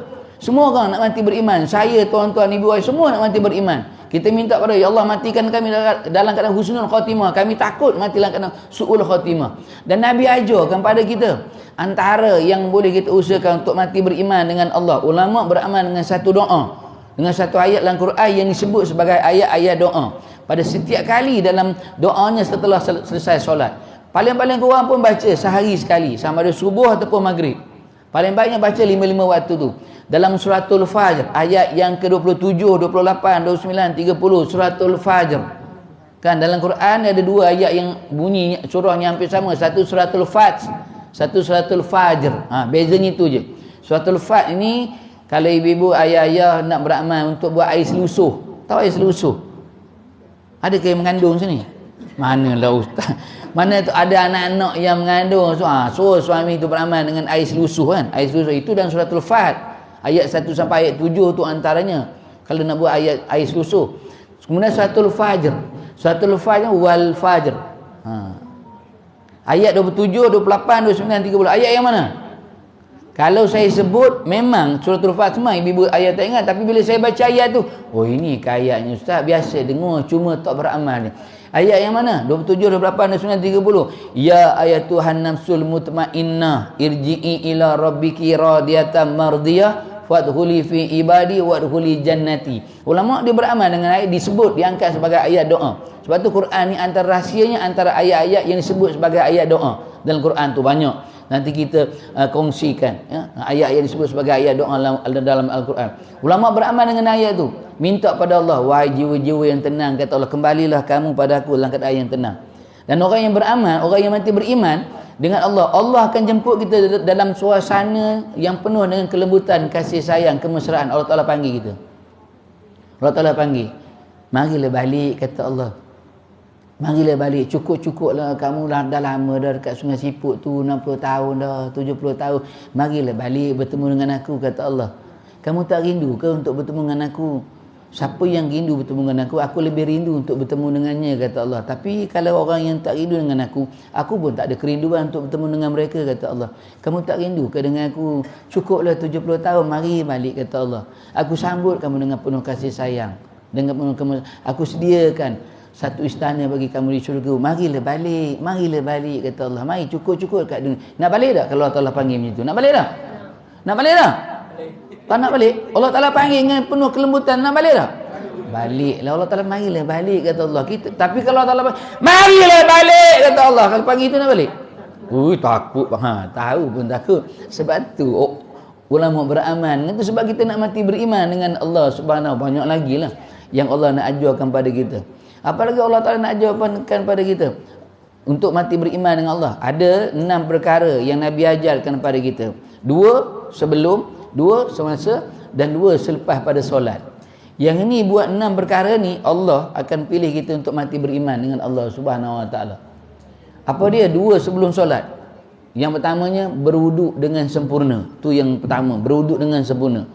Semua orang nak mati beriman. Saya, tuan-tuan, ibu ayah, semua nak mati beriman. Kita minta pada Ya Allah, matikan kami dalam keadaan husnul khatimah. Kami takut mati dalam keadaan su'ul khatimah. Dan Nabi ajarkan pada kita, antara yang boleh kita usahakan untuk mati beriman dengan Allah, ulama beramal dengan satu doa, dengan satu ayat dalam Quran yang disebut sebagai ayat-ayat doa. Pada setiap kali dalam doanya setelah selesai solat, paling-paling kurang pun baca sehari sekali, sama ada subuh ataupun maghrib. Paling baiknya baca 5 waktu tu. Dalam suratul Fajr, ayat yang ke-27, 28, 29, 30, suratul Fajr. Kan dalam Quran ada dua ayat yang bunyi surahnya hampir sama. Satu suratul Fajr, satu suratul Fajr. Bezanya itu je. Suratul Fajr ini, kalau ibu-ibu, ayah-ayah nak beramal untuk buat air selusuh. Tahu air selusuh? Ada ke yang mengandung sini? Manalah ustaz. Mana tu ada anak-anak yang mengandung. So suami tu beramal dengan air selusuh kan. Air selusuh itu dan suratul Fat. Ayat 1 sampai ayat 7 tu antaranya. Kalau nak buat ayat selusuh. Kemudian suratul fajr. Suratul fajr wal fajr. Ayat 27, 28, 29, 30. Ayat yang mana? Kalau saya sebut memang suratul fajr semua ibu-ibu ayat tak ingat, tapi bila saya baca ayat tu, oh ini ke ayatnya ustaz, biasa dengar cuma tak beramal ni. Ayat yang mana? 27, 28, 29, 30. Ya ayatuhan nafsul mutmainnah irji'i ila rabbiki radiyatan mardiyah fadkhuli fi ibadi wadkhuli jannati. Ulama dia beramal dengan ayat disebut, diangkat sebagai ayat doa. Sebab tu Quran ni antara rahsianya antara ayat-ayat yang disebut sebagai ayat doa dalam Quran tu banyak. Nanti kita kongsikan ya, ayat-ayat disebut sebagai ayat doa dalam Al-Quran. Ulama beramal dengan ayat tu, minta pada Allah, wahai jiwa-jiwa yang tenang, kata Allah, kembalilah kamu pada aku dalam keadaan yang tenang. Dan orang yang beramal, orang yang mati beriman dengan Allah, Allah akan jemput kita dalam suasana yang penuh dengan kelembutan, kasih sayang, kemesraan. Allah Ta'ala panggil kita. Allah Ta'ala panggil, marilah balik, kata Allah. Marilah balik, cukup-cukuplah kamu dah lama dah dekat Sungai Siput tu, 60 tahun dah, 70 tahun. Marilah balik bertemu dengan aku, kata Allah. Kamu tak rindu ke untuk bertemu dengan aku? Siapa yang rindu bertemu dengan aku lebih rindu untuk bertemu dengannya, kata Allah. Tapi kalau orang yang tak rindu dengan aku pun tak ada kerinduan untuk bertemu dengan mereka, kata Allah. Kamu tak rindu ke dengan aku? Cukuplah 70 tahun, mari balik, kata Allah. Aku sambut kamu dengan penuh kasih sayang. Dengan penuh aku sediakan satu istana bagi kamu di syurga. Marilah balik, kata Allah. Mari cukup-cukup kat dunia. Nak balik tak kalau Allah Ta'ala panggil macam tu? Nak balik tak? Nak balik tak? Tak nak balik? Allah Ta'ala panggil dengan penuh kelembutan, nak balik tak? Baliklah. Allah Ta'ala marilah balik, kata Allah. Tapi kalau Allah Ta'ala panggil, marilah balik, kata Allah. Kalau panggil itu nak balik? Takut. Tahu pun takut. Sebab tu ulama beramal. Itu sebab kita nak mati beriman dengan Allah Subhanahu. Banyak lagi lah yang Allah nak ajarkan pada kita. Apalagi Allah Ta'ala nak ajarkan pada kita untuk mati beriman dengan Allah. Ada 6 perkara yang Nabi ajarkan pada kita. 2 sebelum, 2 semasa dan 2 selepas pada solat. Yang ini buat 6 perkara ni, Allah akan pilih kita untuk mati beriman dengan Allah Subhanahu Wa Ta'ala. Apa dia? 2 sebelum solat. Yang pertamanya berwuduk dengan sempurna. Tu yang pertama, berwuduk dengan sempurna.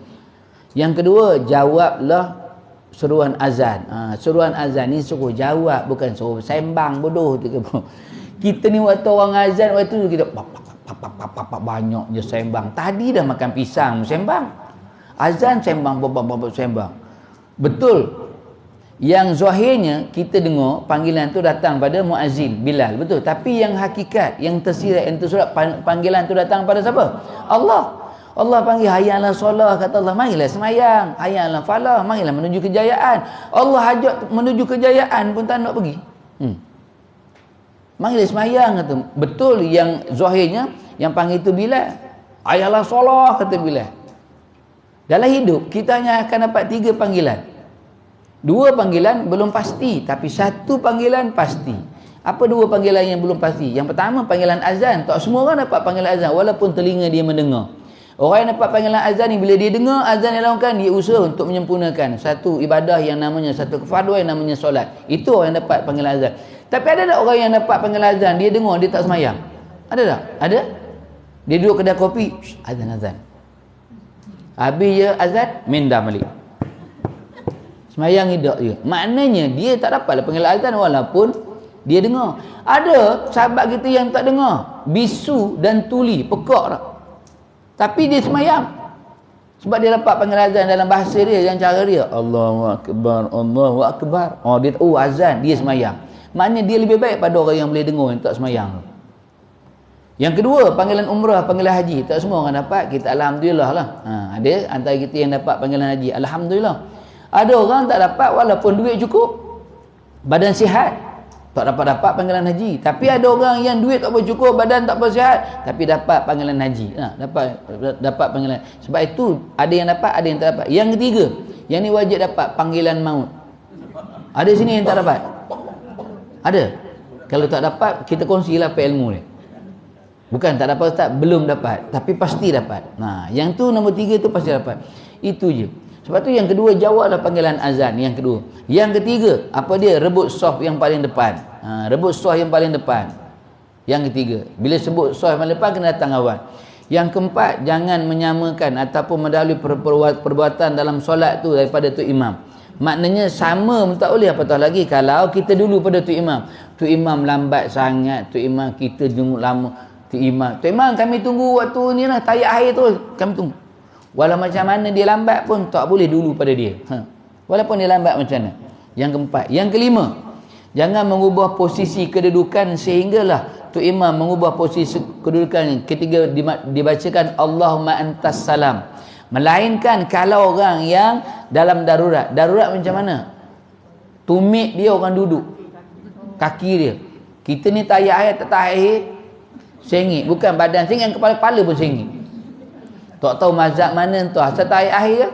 Yang kedua, jawablah seruan azan. Seruan azan ni suruh jawab, bukan suruh sembang bodoh tu. Kita ni waktu orang azan, waktu tu kita banyak je sembang. Tadi dah makan pisang sembang. Azan sembang, sembang. Betul. Yang zahirnya kita dengar panggilan tu datang pada muazzin Bilal, betul. Tapi yang hakikat, yang tersirat, yang tersurat, panggilan tu datang pada siapa? Allah. Allah panggil, hayya 'alas solah, kata Allah, marilah semayang. Hayya 'alal falah, marilah menuju kejayaan. Allah ajak menuju kejayaan pun tak nak pergi. Marilah semayang, kata. Betul yang zahirnya yang panggil itu Bilal. Hayya 'alas solah, kata Bilal. Dalam hidup kita hanya akan dapat 3 panggilan. 2 panggilan belum pasti, tapi 1 panggilan pasti. Apa 2 panggilan yang belum pasti? Yang pertama panggilan azan. Tak semua orang dapat panggilan azan walaupun telinga dia mendengar. Orang yang dapat panggilan azan ni, bila dia dengar azan yang dilakukan, dia usaha untuk menyempurnakan satu ibadah yang namanya, satu kefarduan yang namanya solat. Itu orang yang dapat panggilan azan. Tapi ada tak orang yang dapat panggilan azan, dia dengar, dia tak semayang? Ada tak? Ada? Dia duduk kedai kopi, azan. Habis je azan, minda balik. Semayang hidup je. Maknanya dia tak dapat panggilan azan walaupun dia dengar. Ada sahabat kita yang tak dengar, bisu dan tuli, pekak tak? Tapi dia semayang. Sebab dia dapat panggilan azan dalam bahasa dia, yang cara dia, Allahu Akbar, Allahu Akbar. Dia tahu azan, dia semayang. Maknanya dia lebih baik pada orang yang boleh dengar, yang tak semayang. Yang kedua, panggilan umrah, panggilan haji. Tak semua orang dapat, kita alhamdulillah lah. Ada antara kita yang dapat panggilan haji, alhamdulillah. Ada orang tak dapat walaupun duit cukup, badan sihat, tak dapat panggilan haji. Tapi ada orang yang duit tak bercukup, badan tak bersihat, tapi dapat panggilan haji. Dapat panggilan. Sebab itu ada yang dapat, ada yang tak dapat. Yang ketiga, yang ni wajib dapat, panggilan maut. Ada sini yang tak dapat? Ada? Kalau tak dapat, kita kongsilah ilmu ni. Bukan tak dapat, tak, belum dapat, tapi pasti dapat. Yang tu nombor 3 tu pasti dapat. Itu je. Sebab tu yang kedua, jawablah panggilan azan. Yang kedua. Yang ketiga, apa dia? Rebut saf yang paling depan. Rebut saf yang paling depan. Yang ketiga, bila sebut saf yang paling depan, kena datang awal. Yang keempat, jangan menyamakan ataupun mendahului perbuatan dalam solat tu daripada tu imam. Maknanya sama pun tak boleh, apatah lagi kalau kita dulu pada tu imam. Tu imam lambat sangat, tu imam kita tunggu lama. Tu imam kami tunggu waktu ni lah, tayak akhir tu kami tunggu. Walau macam mana dia lambat pun tak boleh dulu pada dia. Walaupun dia lambat macam mana. Yang keempat. Yang kelima, jangan mengubah posisi kedudukan sehinggalah tu imam mengubah posisi kedudukan ketika dibacakan Allahumma antas salam. Melainkan kalau orang yang dalam darurat. Darurat macam mana? Tumit dia orang duduk. Kaki dia. Kita ni tayak air tak tayak air. Sengit. Bukan badan sengit, kepala-kepala pun sengit. Tak tahu mazhab mana tu. Asal tayak air je.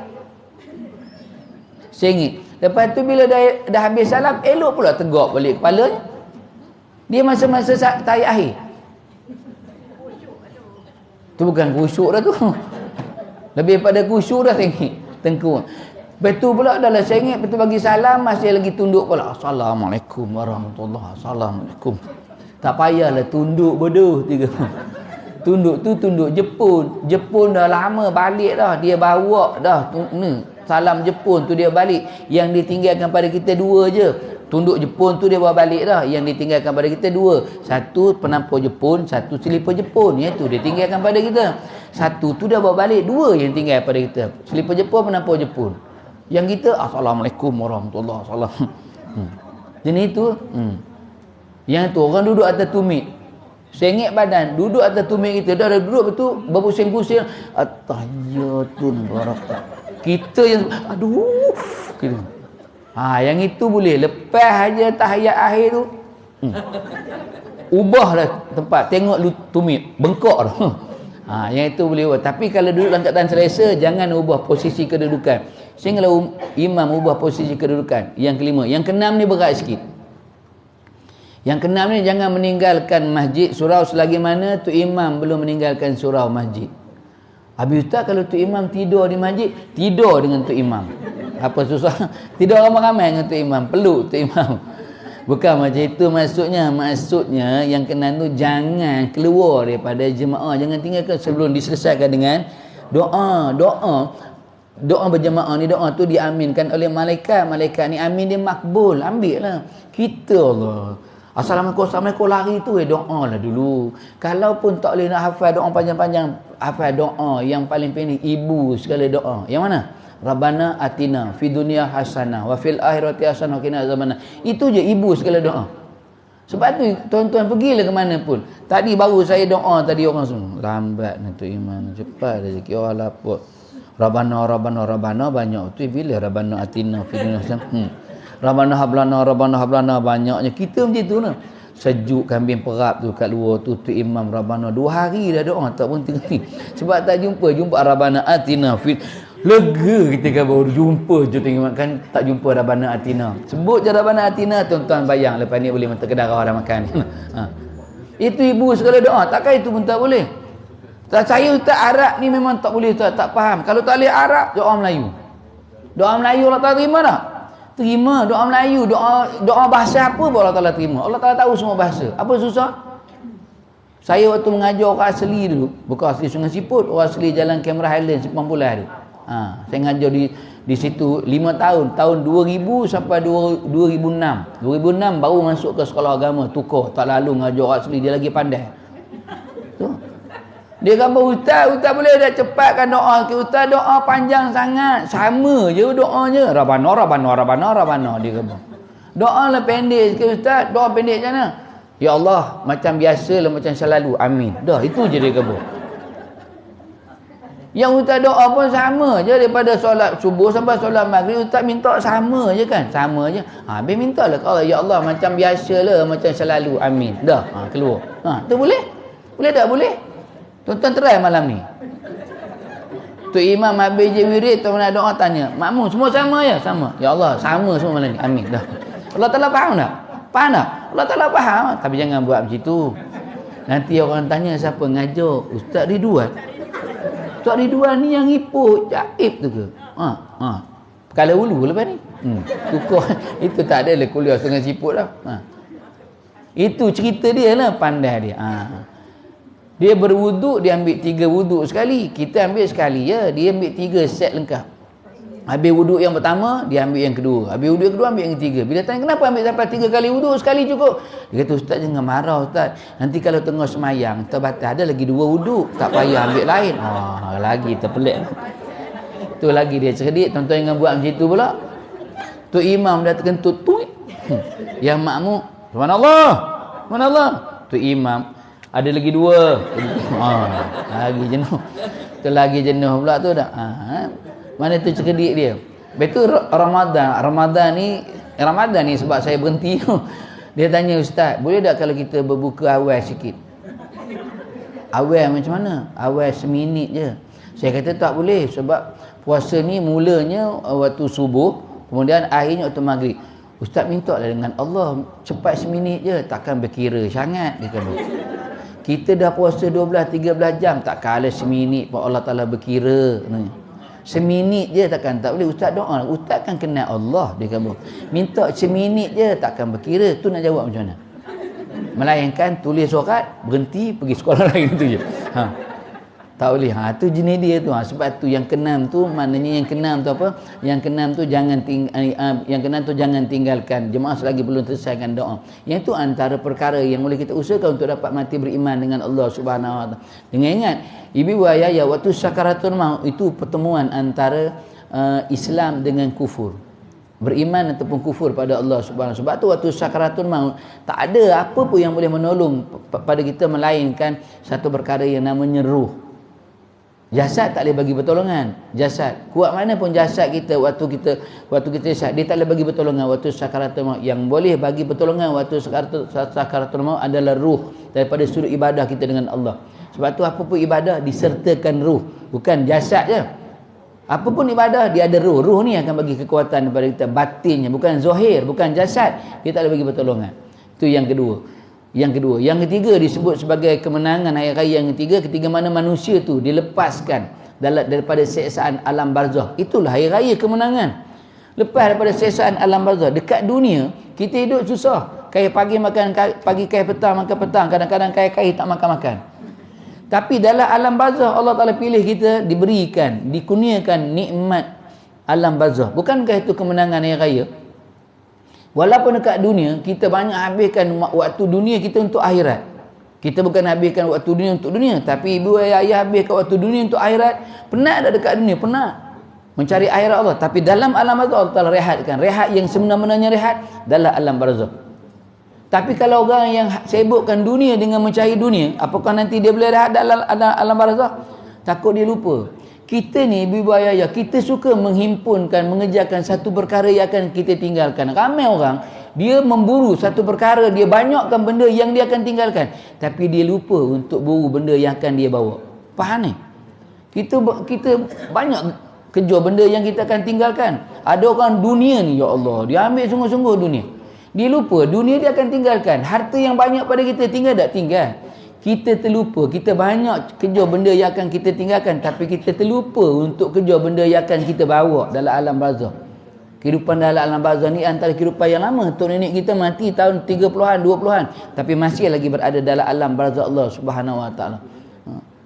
Sengit. Lepas tu bila dah habis salam, elok pula tegak balik kepalanya. Dia masa-masa tayak akhir. Tu bukan khusyuk dah tu. Lebih pada khusyuk dah tengkuk. Lepas tu pula dah lah sengit, lepas tu bagi salam, masih lagi tunduk pula. Assalamualaikum warahmatullahi wabarakatuh. Assalamualaikum. Tak payahlah tunduk bodoh. Tunduk tu tunduk Jepun. Jepun dah lama balik dah. Dia bawa dah. Salam Jepun tu dia balik. Yang ditinggalkan pada kita dua je. Tunduk Jepun tu dia bawa balik dah. Yang ditinggalkan pada kita dua. Satu penampur Jepun, satu selipar Jepun. Yang tu dia tinggalkan pada kita. Satu tu dia bawa balik, dua yang tinggal pada kita. Selipar Jepun, penampur Jepun. Yang kita Assalamualaikum warahmatullahi wabarakatuh. Jenis itu. Yang tu orang duduk atas tumit. Sengit badan, duduk atas tumit kita. Dah duduk betul, berpusing-pusing. At-tahiyyatun barakat. Kita yang aduh gitu. Yang itu boleh. Lepas aja tahiyat akhir tu, ubahlah tempat. Tengok lu tumit, bengkok dah. Yang itu boleh ubah. Tapi kalau duduk dalam keadaan selesa, jangan ubah posisi kedudukan. Sehinggalah imam ubah posisi kedudukan. Yang kelima. Yang keenam ni berat sikit. Yang keenam ni, jangan meninggalkan masjid surau selagi mana tu imam belum meninggalkan surau masjid. Habis Ustaz, kalau tu imam tidur di masjid, tidur dengan tu imam. Apa susah? Tidur ramai-ramai dengan tu imam. Peluk tu imam. Bukan macam itu maksudnya. Maksudnya yang keenam tu, jangan keluar daripada jemaah. Jangan tinggalkan sebelum diselesaikan dengan doa. Doa berjemaah ni, doa tu diaminkan oleh malaikat. Malaikat ni amin, dia makbul. Ambil lah. Kita Allah. Assalamualaikum lari tu doa lah dulu. Kalaupun tak boleh nak hafal doa panjang-panjang, hafal doa yang paling pendek, ibu segala doa. Yang mana? Rabbana atina fid dunya hasanah wa fil akhirati hasanah wa qina azabannar. Itu je ibu segala doa. Sebab tu tuan-tuan pergilah ke mana pun. Tadi baru saya doa tadi, orang semua lambat ni tu imam, cepat rezeki orang lapuk. Rabbana banyak tu, bila Rabbana atina fid dunya hasanah. Rabbana hablana banyaknya. Kita macam tu lah. Sejuk kambing perap tu kat luar tu imam Rabbana 2 hari dah doa tak berhenti. Sebab tak jumpa Rabbana atina fit. Lega kita kan baru jumpa je tengok kan, tak jumpa Rabbana atina. Sebut je Rabbana atina, tuan-tuan bayang lepas ni boleh makan kedai dah makan. Itu ibu segala doa. Takkan itu pun tak boleh. Saya Ustaz Arab ni memang tak boleh, tak faham. Kalau tak boleh Arab, doa Melayu. Doa Melayu Allah tak terima tak? Terima doa Melayu, doa bahasa apa pun Allah Ta'ala terima. Allah Ta'ala tahu semua bahasa. Apa susah? Saya waktu mengajar orang asli dulu, bukan asli Sungai Siput, orang asli Jalan Cameron Highlands, Simpang Pulau tu. Saya mengajar di situ 5 tahun, tahun 2000 sampai 2006. 2006 baru masuk ke sekolah agama, tukar, tak lalu mengajar orang asli, dia lagi pandai. Tu. Dia kata, Ustaz boleh dah cepatkan doa ke Ustaz, doa panjang sangat, sama je doanya. Rabbana dia kata. Doa lah pendek ke Ustaz, doa pendek macam mana? Ya Allah, macam biasa lah, macam selalu, amin. Dah, itu je dia kata. Yang Ustaz doa pun sama je, daripada solat subuh sampai solat maghrib, Ustaz minta sama je kan, sama je. Habis minta lah ke Allah, ya Allah macam biasa lah, macam selalu, amin. Dah, keluar. Tu boleh? Boleh tak? Boleh? Tuan-tuan try malam ni. Tu imam habis je wirid, tuan nak doa tanya, makmum semua sama ya? Sama. Ya Allah, sama semua malam ni. Amin. Dah. Allah Ta'ala faham tak? Faham tak? Allah Ta'ala faham. Tapi jangan buat macam tu. Nanti orang tanya siapa ngajar? Ustaz Ridwan. Ustaz Ridwan ni yang ipuh jaib tu ke? Kalau ulu lepas ni. Tukar. Itu tak ada lah kuliah Sungai Siput lah. Itu cerita dia lah, pandai dia. Dia berwuduk, dia ambil 3 wuduk sekali. Kita ambil sekali je. Dia ambil 3 set lengkap. Habis wuduk yang pertama, dia ambil yang kedua. Habis wuduk yang kedua, ambil yang ketiga. Bila tanya, kenapa ambil sampai 3 kali wuduk? Sekali cukup. Dia kata, Ustaz jangan marah Ustaz. Nanti kalau tengah semayang, terbatas. Ada lagi 2 wuduk. Tak payah ambil lain. Lagi terpelik. Tu lagi dia cerdik. Tuan-tuan jangan buat macam tu pula. Tu imam dah terkentut. Yang makmum, subhanallah. Subhanallah. Tu imam. Ada lagi 2. Lagi jenuh. Tu lagi jenuh pula tu dah. Mana tu cerdik dia. Betul Ramadan ni sebab saya berhenti. Dia tanya, Ustaz, boleh tak kalau kita berbuka awal sikit? Awal macam mana? Awal seminit je. Saya kata tak boleh sebab puasa ni mulanya waktu subuh, kemudian akhirnya waktu maghrib. Ustaz minta lah dengan Allah cepat seminit je, takkan berkira sangat dia kata. Kita dah puasa 12-13 jam, tak kalah seminit pun Allah Ta'ala berkira. Seminit je takkan tak boleh. Ustaz doa, Ustaz kan kenal Allah dia kata. Minta seminit je takkan berkira. Tu nak jawab macam mana? Melainkan tulis surat, berhenti, pergi sekolah lain tu je. Tak boleh. Tu jenis dia tu. Sebab tu yang keenam tu, maknanya yang keenam tu apa? Yang keenam tu jangan tinggalkan. Jemaah selagi belum selesaikan doa. Yang itu antara perkara yang boleh kita usahakan untuk dapat mati beriman dengan Allah Subhanahu Wa Taala. Dengan ingat, ibu ayah waktu sakaratul maut itu pertemuan antara Islam dengan kufur. Beriman ataupun kufur pada Allah Subhanahu. Sebab tu waktu sakaratul maut tak ada apa pun yang boleh menolong pada kita melainkan satu perkara yang namanya ruh. Jasad tak boleh bagi pertolongan. Jasad kuat mana pun jasad kita waktu kita jasad, dia tak boleh bagi pertolongan waktu sakaratul maut. Yang boleh bagi pertolongan waktu sakaratul maut adalah ruh daripada sudut ibadah kita dengan Allah. Sebab tu apa pun ibadah disertakan ruh, bukan jasad je. Apa pun ibadah dia ada ruh. Ruh ni akan bagi kekuatan kepada kita, batinnya, bukan zahir, bukan jasad. Dia tak boleh bagi pertolongan. Itu yang kedua. Yang ketiga disebut sebagai kemenangan hari raya yang ketiga, ketika mana manusia tu dilepaskan daripada siksaan alam barzakh. Itulah hari raya kemenangan. Lepas daripada siksaan alam barzakh. Dekat dunia kita hidup susah. Kaya pagi makan pagi, kaya petang makan petang, kadang-kadang kaya tak makan. Tapi dalam alam barzakh Allah Taala pilih kita, dikurniakan nikmat alam barzakh. Bukankah itu kemenangan hari raya? Walaupun dekat dunia kita banyak habiskan waktu dunia kita untuk akhirat. Kita bukan habiskan waktu dunia untuk dunia, tapi ibu ayah habiskan waktu dunia untuk akhirat. Penat dah dekat dunia, penat mencari akhirat Allah. Tapi dalam alam barzakh Allah Taala rehatkan. Rehat yang sebenarnya rehat dalam alam barzakh. Tapi kalau orang yang sibukkan dunia dengan mencari dunia, apakah nanti dia boleh rehat dalam alam barzakh? Takut dia lupa. Kita ni ibu ayah, kita suka menghimpunkan, mengejarkan satu perkara yang akan kita tinggalkan. Ramai orang dia memburu satu perkara, dia banyakkan benda yang dia akan tinggalkan, tapi dia lupa untuk buru benda yang akan dia bawa. Faham ni? Kita banyak kejar benda yang kita akan tinggalkan. Ada orang dunia ni, ya Allah, dia ambil sungguh-sungguh dunia. Dia lupa dunia dia akan tinggalkan. Harta yang banyak pada kita tinggal tak tinggal. Kita terlupa, kita banyak kejar benda yang akan kita tinggalkan, tapi kita terlupa untuk kejar benda yang akan kita bawa dalam alam barzakh. Kehidupan dalam alam barzakh ni antara kehidupan yang lama. Tok nenek kita mati tahun 30-an, 20-an, tapi masih lagi berada dalam alam barzakh Allah Subhanahu Wa Taala.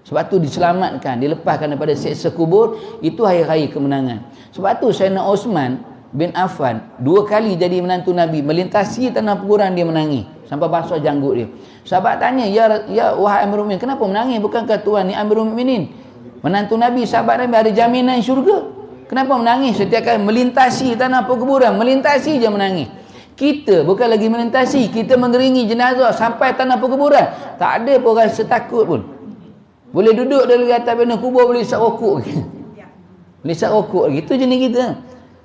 Sebab tu diselamatkan, dilepaskan daripada siksa kubur. Itu hari raya kemenangan. Sebab tu Sayyidina Osman bin Affan 2 kali jadi menantu Nabi, melintasi tanah kuburan dia menangis sampai basah janggut dia. Sahabat tanya, ya wahai Amirul Mukminin, kenapa menangis? Bukankah Tuhan ni Amirul Mukminin, menantu Nabi, sahabat Nabi, ada jaminan syurga? Kenapa menangis setiap kali melintasi tanah perkuburan? Melintasi je menangis. Kita bukan lagi melintasi, kita mengeringi jenazah sampai tanah perkuburan. Tak ada pun rasa takut pun. Boleh duduk dari atas bena kubur, boleh isap rokok lagi. Boleh isap rokok lagi. Itu jenis kita.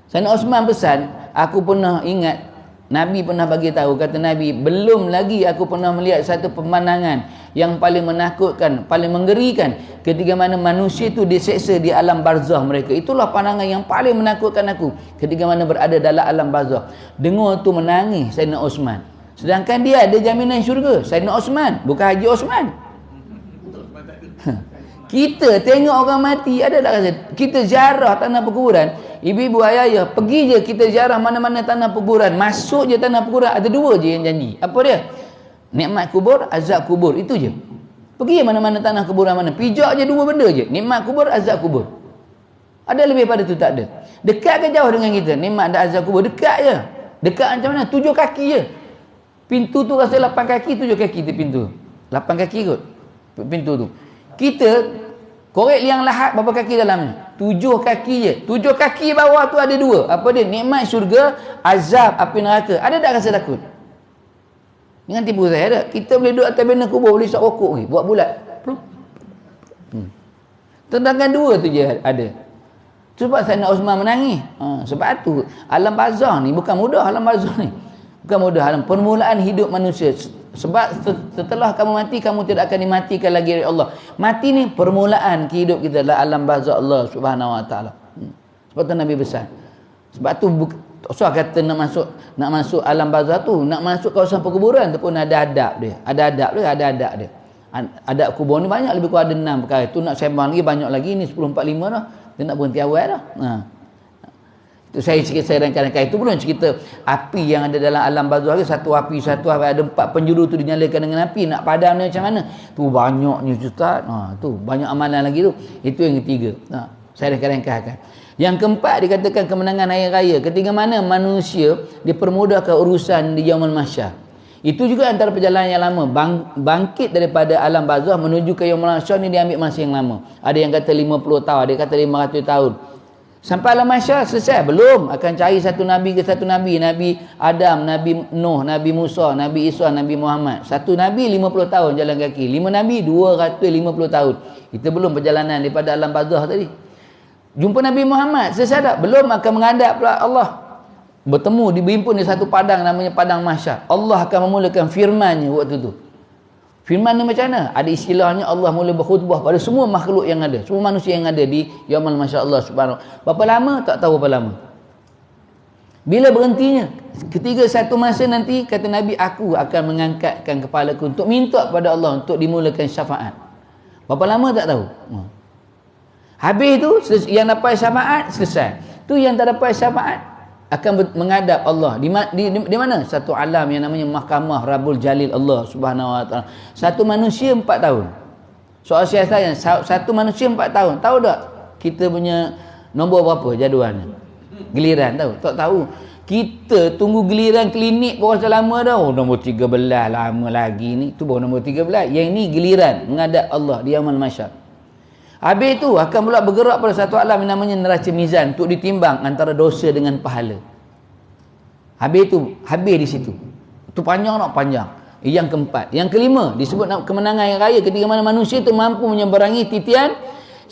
Sayyidina Osman pesan, aku pernah ingat Nabi pernah bagi tahu, kata Nabi, belum lagi aku pernah melihat satu pemandangan yang paling menakutkan, paling menggerikan ketika mana manusia itu diseksa di alam barzakh mereka. Itulah pandangan yang paling menakutkan aku ketika mana berada dalam alam barzakh. Dengar tu menangis Sayyidina Osman. Sedangkan dia ada jaminan syurga. Sayyidina Osman, bukan Haji Osman. Kita tengok orang mati, ada tak rasa? Kita ziarah tanah perkuburan, ibu-ibu ayah, pergi je kita ziarah mana-mana tanah perkuburan, masuk je tanah perkuburan, ada 2 je yang janji. Apa dia? Nikmat kubur, azab kubur, itu je. Pergi mana-mana tanah kuburan mana, pijak je dua benda je, nikmat kubur, azab kubur. Ada lebih pada tu? Tak ada. Dekat ke jauh dengan kita? Nikmat dan azab kubur dekat je. Dekat macam mana? 7 kaki je. Pintu tu rasa 8 kaki, 7 kaki tu pintu. 8 kaki kot pintu tu. Kita korek liang lahat berapa kaki dalamnya? 7 kaki je. 7 kaki bawah tu ada 2. Apa dia? Nikmat syurga, azab api neraka. Ada tak rasa takut? Jangan tipu saya ada. Kita boleh duduk atas bena kubur, boleh isap rokok ni, buat bulat. Sedangkan 2 tu je ada. Sebab Sayyidina Osman menangis. Sebab tu alam barzah ni bukan mudah. Alam barzah ni bukan mudah. Alam permulaan hidup manusia. Sebab setelah kamu mati, kamu tidak akan dimatikan lagi oleh Allah. Mati ni permulaan kehidup kita adalah alam barzah Allah Subhanahu Wa Taala. Sebab tu Nabi besar. Sebab tu tak usah kata nak masuk alam barzah tu, nak masuk kawasan perkuburan tu pun ada adab dia. Ada adab dia. Adab kubur ni banyak, lebih kurang ada 6 perkara. Tu nak sembang lagi banyak lagi, ni 10.45 dah. Dia nak berhenti awal dah. Itu saya rangkai-rangkai. Itu belum cerita api yang ada dalam alam barzah lagi. Satu api ada 4 penjuru tu dinyalakan dengan api. Nak padam dia macam mana? Tu banyaknya Ustaz. Tu banyak amalan lagi tu. Itu yang ketiga. Saya rangkai-rangkai. Yang keempat dikatakan kemenangan hari raya. Ketika mana manusia dipermudahkan urusan di yaumul mahsyar. Itu juga antara perjalanan yang lama. Bangkit daripada alam barzah menuju ke yaumul mahsyar ni diambil masa yang lama. Ada yang kata 50 tahun, ada yang kata 500 tahun. Sampai alam mahsyar selesai? Belum. Akan cari satu nabi ke satu nabi. Nabi Adam, Nabi Nuh, Nabi Musa, Nabi Isa, Nabi Muhammad. Satu nabi 50 tahun jalan kaki. 5 nabi 250 tahun. Itu belum perjalanan daripada alam barzah tadi. Jumpa Nabi Muhammad, selesai tak? Belum, akan menghadap pula Allah. Bertemu, dibimpun di satu padang namanya padang mahsyar. Allah akan memulakan firman-Nya waktu tu. Firman ni macam mana? Ada istilahnya Allah mula berkhutbah pada semua makhluk yang ada, semua manusia yang ada di yaumul mahsyar Allah Subhanahu. Berapa lama? Tak tahu berapa lama. Bila berhentinya? Ketika satu masa nanti, kata Nabi, aku akan mengangkatkan kepalaku untuk minta kepada Allah untuk dimulakan syafaat. Berapa lama tak tahu. Habis tu yang dapat syafaat selesai. Tu yang tak dapat syafaat akan menghadap Allah. Di mana? Satu alam yang namanya Mahkamah Rabbul Jalil Allah Subhanahu Wa Taala. Satu manusia 4 tahun. Soal siasatnya, satu manusia 4 tahun. Tahu tak kita punya nombor berapa jadualnya? Giliran tahu? Tak tahu. Kita tunggu giliran klinik berapa lama dah? Nombor 13 lama lagi ni. Tu baru nombor 13. Yang ni giliran menghadap Allah di yaumul mahsyar. Habis tu akan pula bergerak pada satu alam yang namanya neraca mizan untuk ditimbang antara dosa dengan pahala. Habis di situ. Itu panjang. Yang keempat. Yang kelima disebut kemenangan hari raya ketika mana manusia itu mampu menyeberangi titian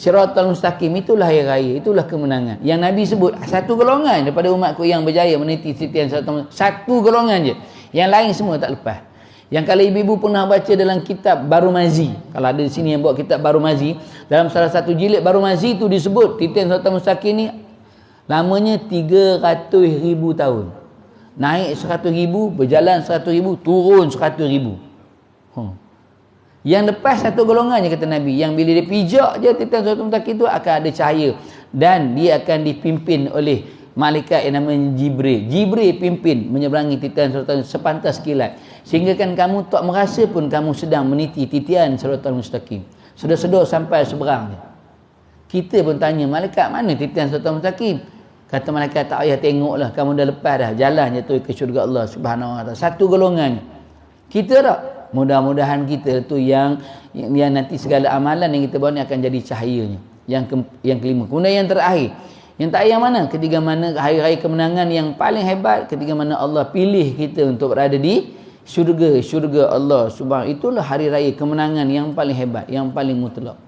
Siratal Mustaqim. Itulah hari raya, itulah kemenangan. Yang Nabi sebut satu golongan daripada umatku yang berjaya meniti titian Siratal Mustaqim. Satu golongan je. Yang lain semua tak lepas. Yang kalau ibu-ibu pernah baca dalam kitab Barumazi, kalau ada di sini yang buat kitab Barumazi, dalam salah satu jilid Barumazi itu disebut titian Siratal Mustaqim ni lamanya 300,000 tahun. Naik 100,000, berjalan 100,000, turun 100,000. Yang lepas satu golongannya kata Nabi, yang bila dia pijak je titian Siratal Mustaqim itu akan ada cahaya dan dia akan dipimpin oleh malaikat yang namanya Jibril. Jibril pimpin menyeberangi titian Siratal sepantas kilat. Sehingga kan kamu tak merasa pun kamu sedang meniti titian Siratal Mustaqim. Sedar-sedar sampai seberang je. Kita pun tanya, malaikat mana titian Siratal Mustaqim? Kata malaikat, tak payah tengoklah, kamu dah lepas dah. Jalan je tu ke syurga Allah Subhanahu Wa Taala. Satu golongannya. Kita tak? Mudah-mudahan kita tu yang nanti segala amalan yang kita buat ni akan jadi cahayanya. Yang kelima. Kemudian yang terakhir. Yang tak yang mana? Ketika mana hari raya kemenangan yang paling hebat, ketika mana Allah pilih kita untuk berada di syurga Allah Subhanahu. Itulah hari raya kemenangan yang paling hebat, yang paling mutlak.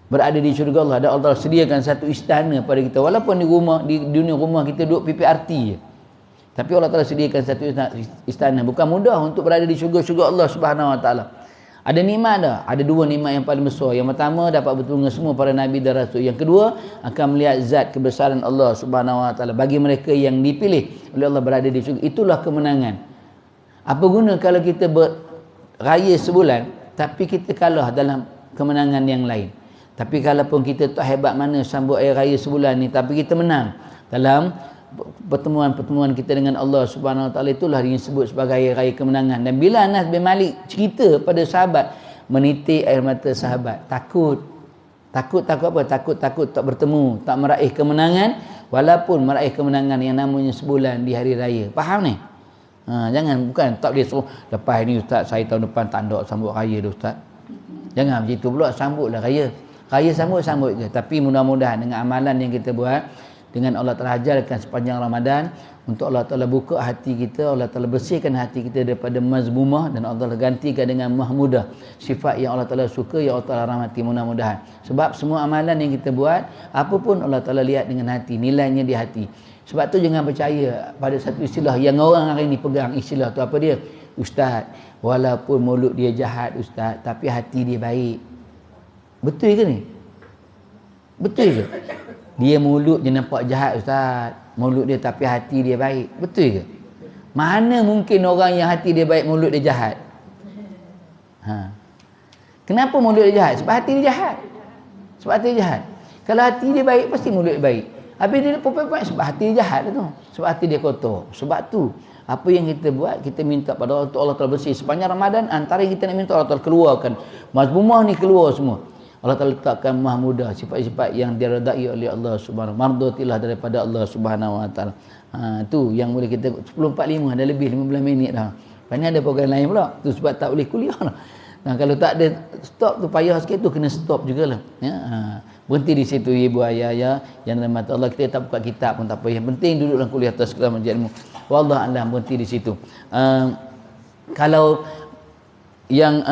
Berada di syurga Allah. Dan Allah sediakan satu istana pada kita. Walaupun di dunia rumah kita duduk PPRT je. Tapi Allah Taala sediakan satu istana. Bukan mudah untuk berada di syurga Allah Subhanahu Wa Taala. Ada nikmat dah. Ada 2 nikmat yang paling besar. Yang pertama, dapat bertemu dengan semua para nabi dan rasul. Yang kedua, akan melihat zat kebesaran Allah Subhanahu Wa Taala. Bagi mereka yang dipilih oleh Allah berada di syurga, itulah kemenangan. Apa guna kalau kita beraya sebulan tapi kita kalah dalam kemenangan yang lain? Tapi kalaupun kita tak hebat mana sambut hari raya sebulan ni, tapi kita menang dalam pertemuan-pertemuan kita dengan Allah Subhanahu Wa Taala, itulah yang disebut sebagai hari raya kemenangan. Dan bila Anas bin Malik cerita pada sahabat menitik air mata sahabat. Takut apa? Takut tak bertemu, tak meraih kemenangan, walaupun meraih kemenangan yang namanya sebulan di hari raya. Faham ni? Jangan, bukan tak boleh suruh lepas ni ustaz, saya tahun depan tak nak sambut raya dah ustaz. Jangan begitu pula, sambutlah raya. Raya sambut je. Tapi mudah-mudahan dengan amalan yang kita buat, dengan Allah Ta'ala ajarkan sepanjang Ramadan, untuk Allah Ta'ala buka hati kita, Allah Ta'ala bersihkan hati kita daripada mazmumah, dan Allah Ta'ala gantikan dengan mahmudah, sifat yang Allah Ta'ala suka, yang Allah Ta'ala rahmati, mudah-mudahan. Sebab semua amalan yang kita buat, apa pun Allah Ta'ala lihat dengan hati, nilainya di hati. Sebab tu jangan percaya pada satu istilah yang orang hari ni pegang. Istilah tu apa dia? Ustaz, walaupun mulut dia jahat ustaz, tapi hati dia baik. Betul ke ni? Betul ke? Dia mulut dia nampak jahat ustaz, mulut dia tapi hati dia baik. Betul ke? Mana mungkin orang yang hati dia baik mulut dia jahat? Kenapa mulut dia jahat? Sebab hati dia jahat. Sebab hati dia jahat. Kalau hati dia baik, pasti mulut dia baik. Habis dia pupai-pupai sebab hati dia jahat tu. Sebab hati dia kotor. Sebab tu, apa yang kita buat, kita minta pada Allah, untuk Allah Ta'ala bersih. Sepanjang Ramadan, antara yang kita nak minta, Allah Ta'ala keluarkan. Mazmumah ni keluar semua. Allah Ta'ala letakkan mahmudah, sifat-sifat yang diredai oleh Allah Subhanahu wa ta'ala. Mardatilah daripada Allah Subhanahu wa ta'ala. Tu yang boleh kita, 10.45 dah lebih 15 minit dah. Lepas ni ada program lain pula. Tu sebab tak boleh kuliah lah. Kalau tak ada stop tu, payah sikit tu, kena stop jugalah. Berhenti di situ ibu ayah yang dalam mata Allah. Kita tak buka kitab pun tak apa. Yang penting duduk dalam kuliah atas sekolah majlis ilmu. Wallah alam, berhenti di situ. Kalau yang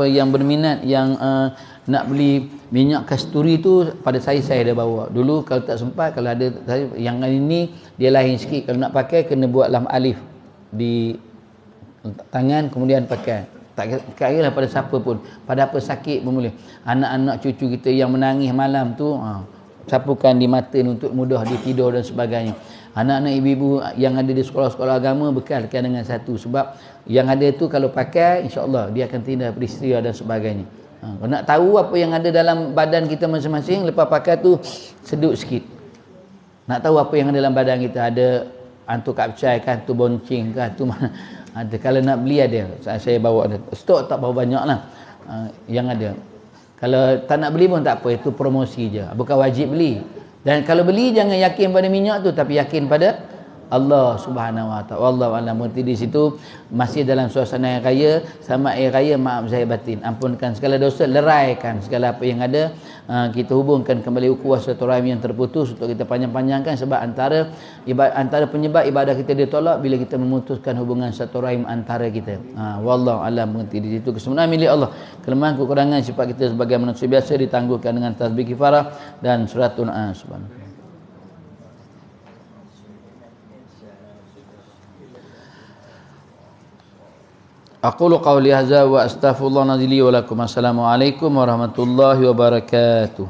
yang berminat yang nak beli minyak kasturi tu, pada saya dah bawa. Dulu kalau tak sempat, kalau ada yang ini dia lain sikit. Kalau nak pakai kena buat lam alif di tangan, kemudian pakai. Tak kira lah pada siapa pun, pada apa sakit pun boleh. Anak-anak cucu kita yang menangis malam tu, sapukan di mata untuk mudah dia tidur dan sebagainya. Anak-anak ibu-ibu yang ada di sekolah-sekolah agama, bekalkan dengan satu. Sebab yang ada tu kalau pakai, insya-Allah dia akan tindak peristiwa dan sebagainya. Kalau nak tahu apa yang ada dalam badan kita masing-masing, lepas pakai tu sedut sikit. Nak tahu apa yang ada dalam badan kita, ada hantu kapcai kan, hantu boncing kan, hantu mana ada. Kalau nak beli ada, saya bawa ada. Stok tak berapa banyak lah yang ada. Kalau tak nak beli pun tak apa, itu promosi je, bukan wajib beli. Dan kalau beli jangan yakin pada minyak tu, tapi yakin pada Allah Subhanahu wa ta'ala. Wallahu a'lam. Berhenti di situ, masih dalam suasana yang raya. Sama air raya, maaf zahir batin, ampunkan segala dosa, leraikan segala apa yang ada. Kita hubungkan kembali ukhuwah silaturahim yang terputus untuk kita panjang-panjangkan. Sebab antara penyebab ibadah kita ditolak bila kita memutuskan hubungan silaturahim antara kita. Wallahu a'lam. Berhenti di situ. Kesempurnaan milik Allah. Kelemahan kekurangan sifat kita sebagai manusia biasa ditangguhkan dengan tasbih kifarah dan suratun subhanallah. Aqulu qawli hadza wa astaghfirullah li wa lakum. Assalamualaikum warahmatullahi wabarakatuh.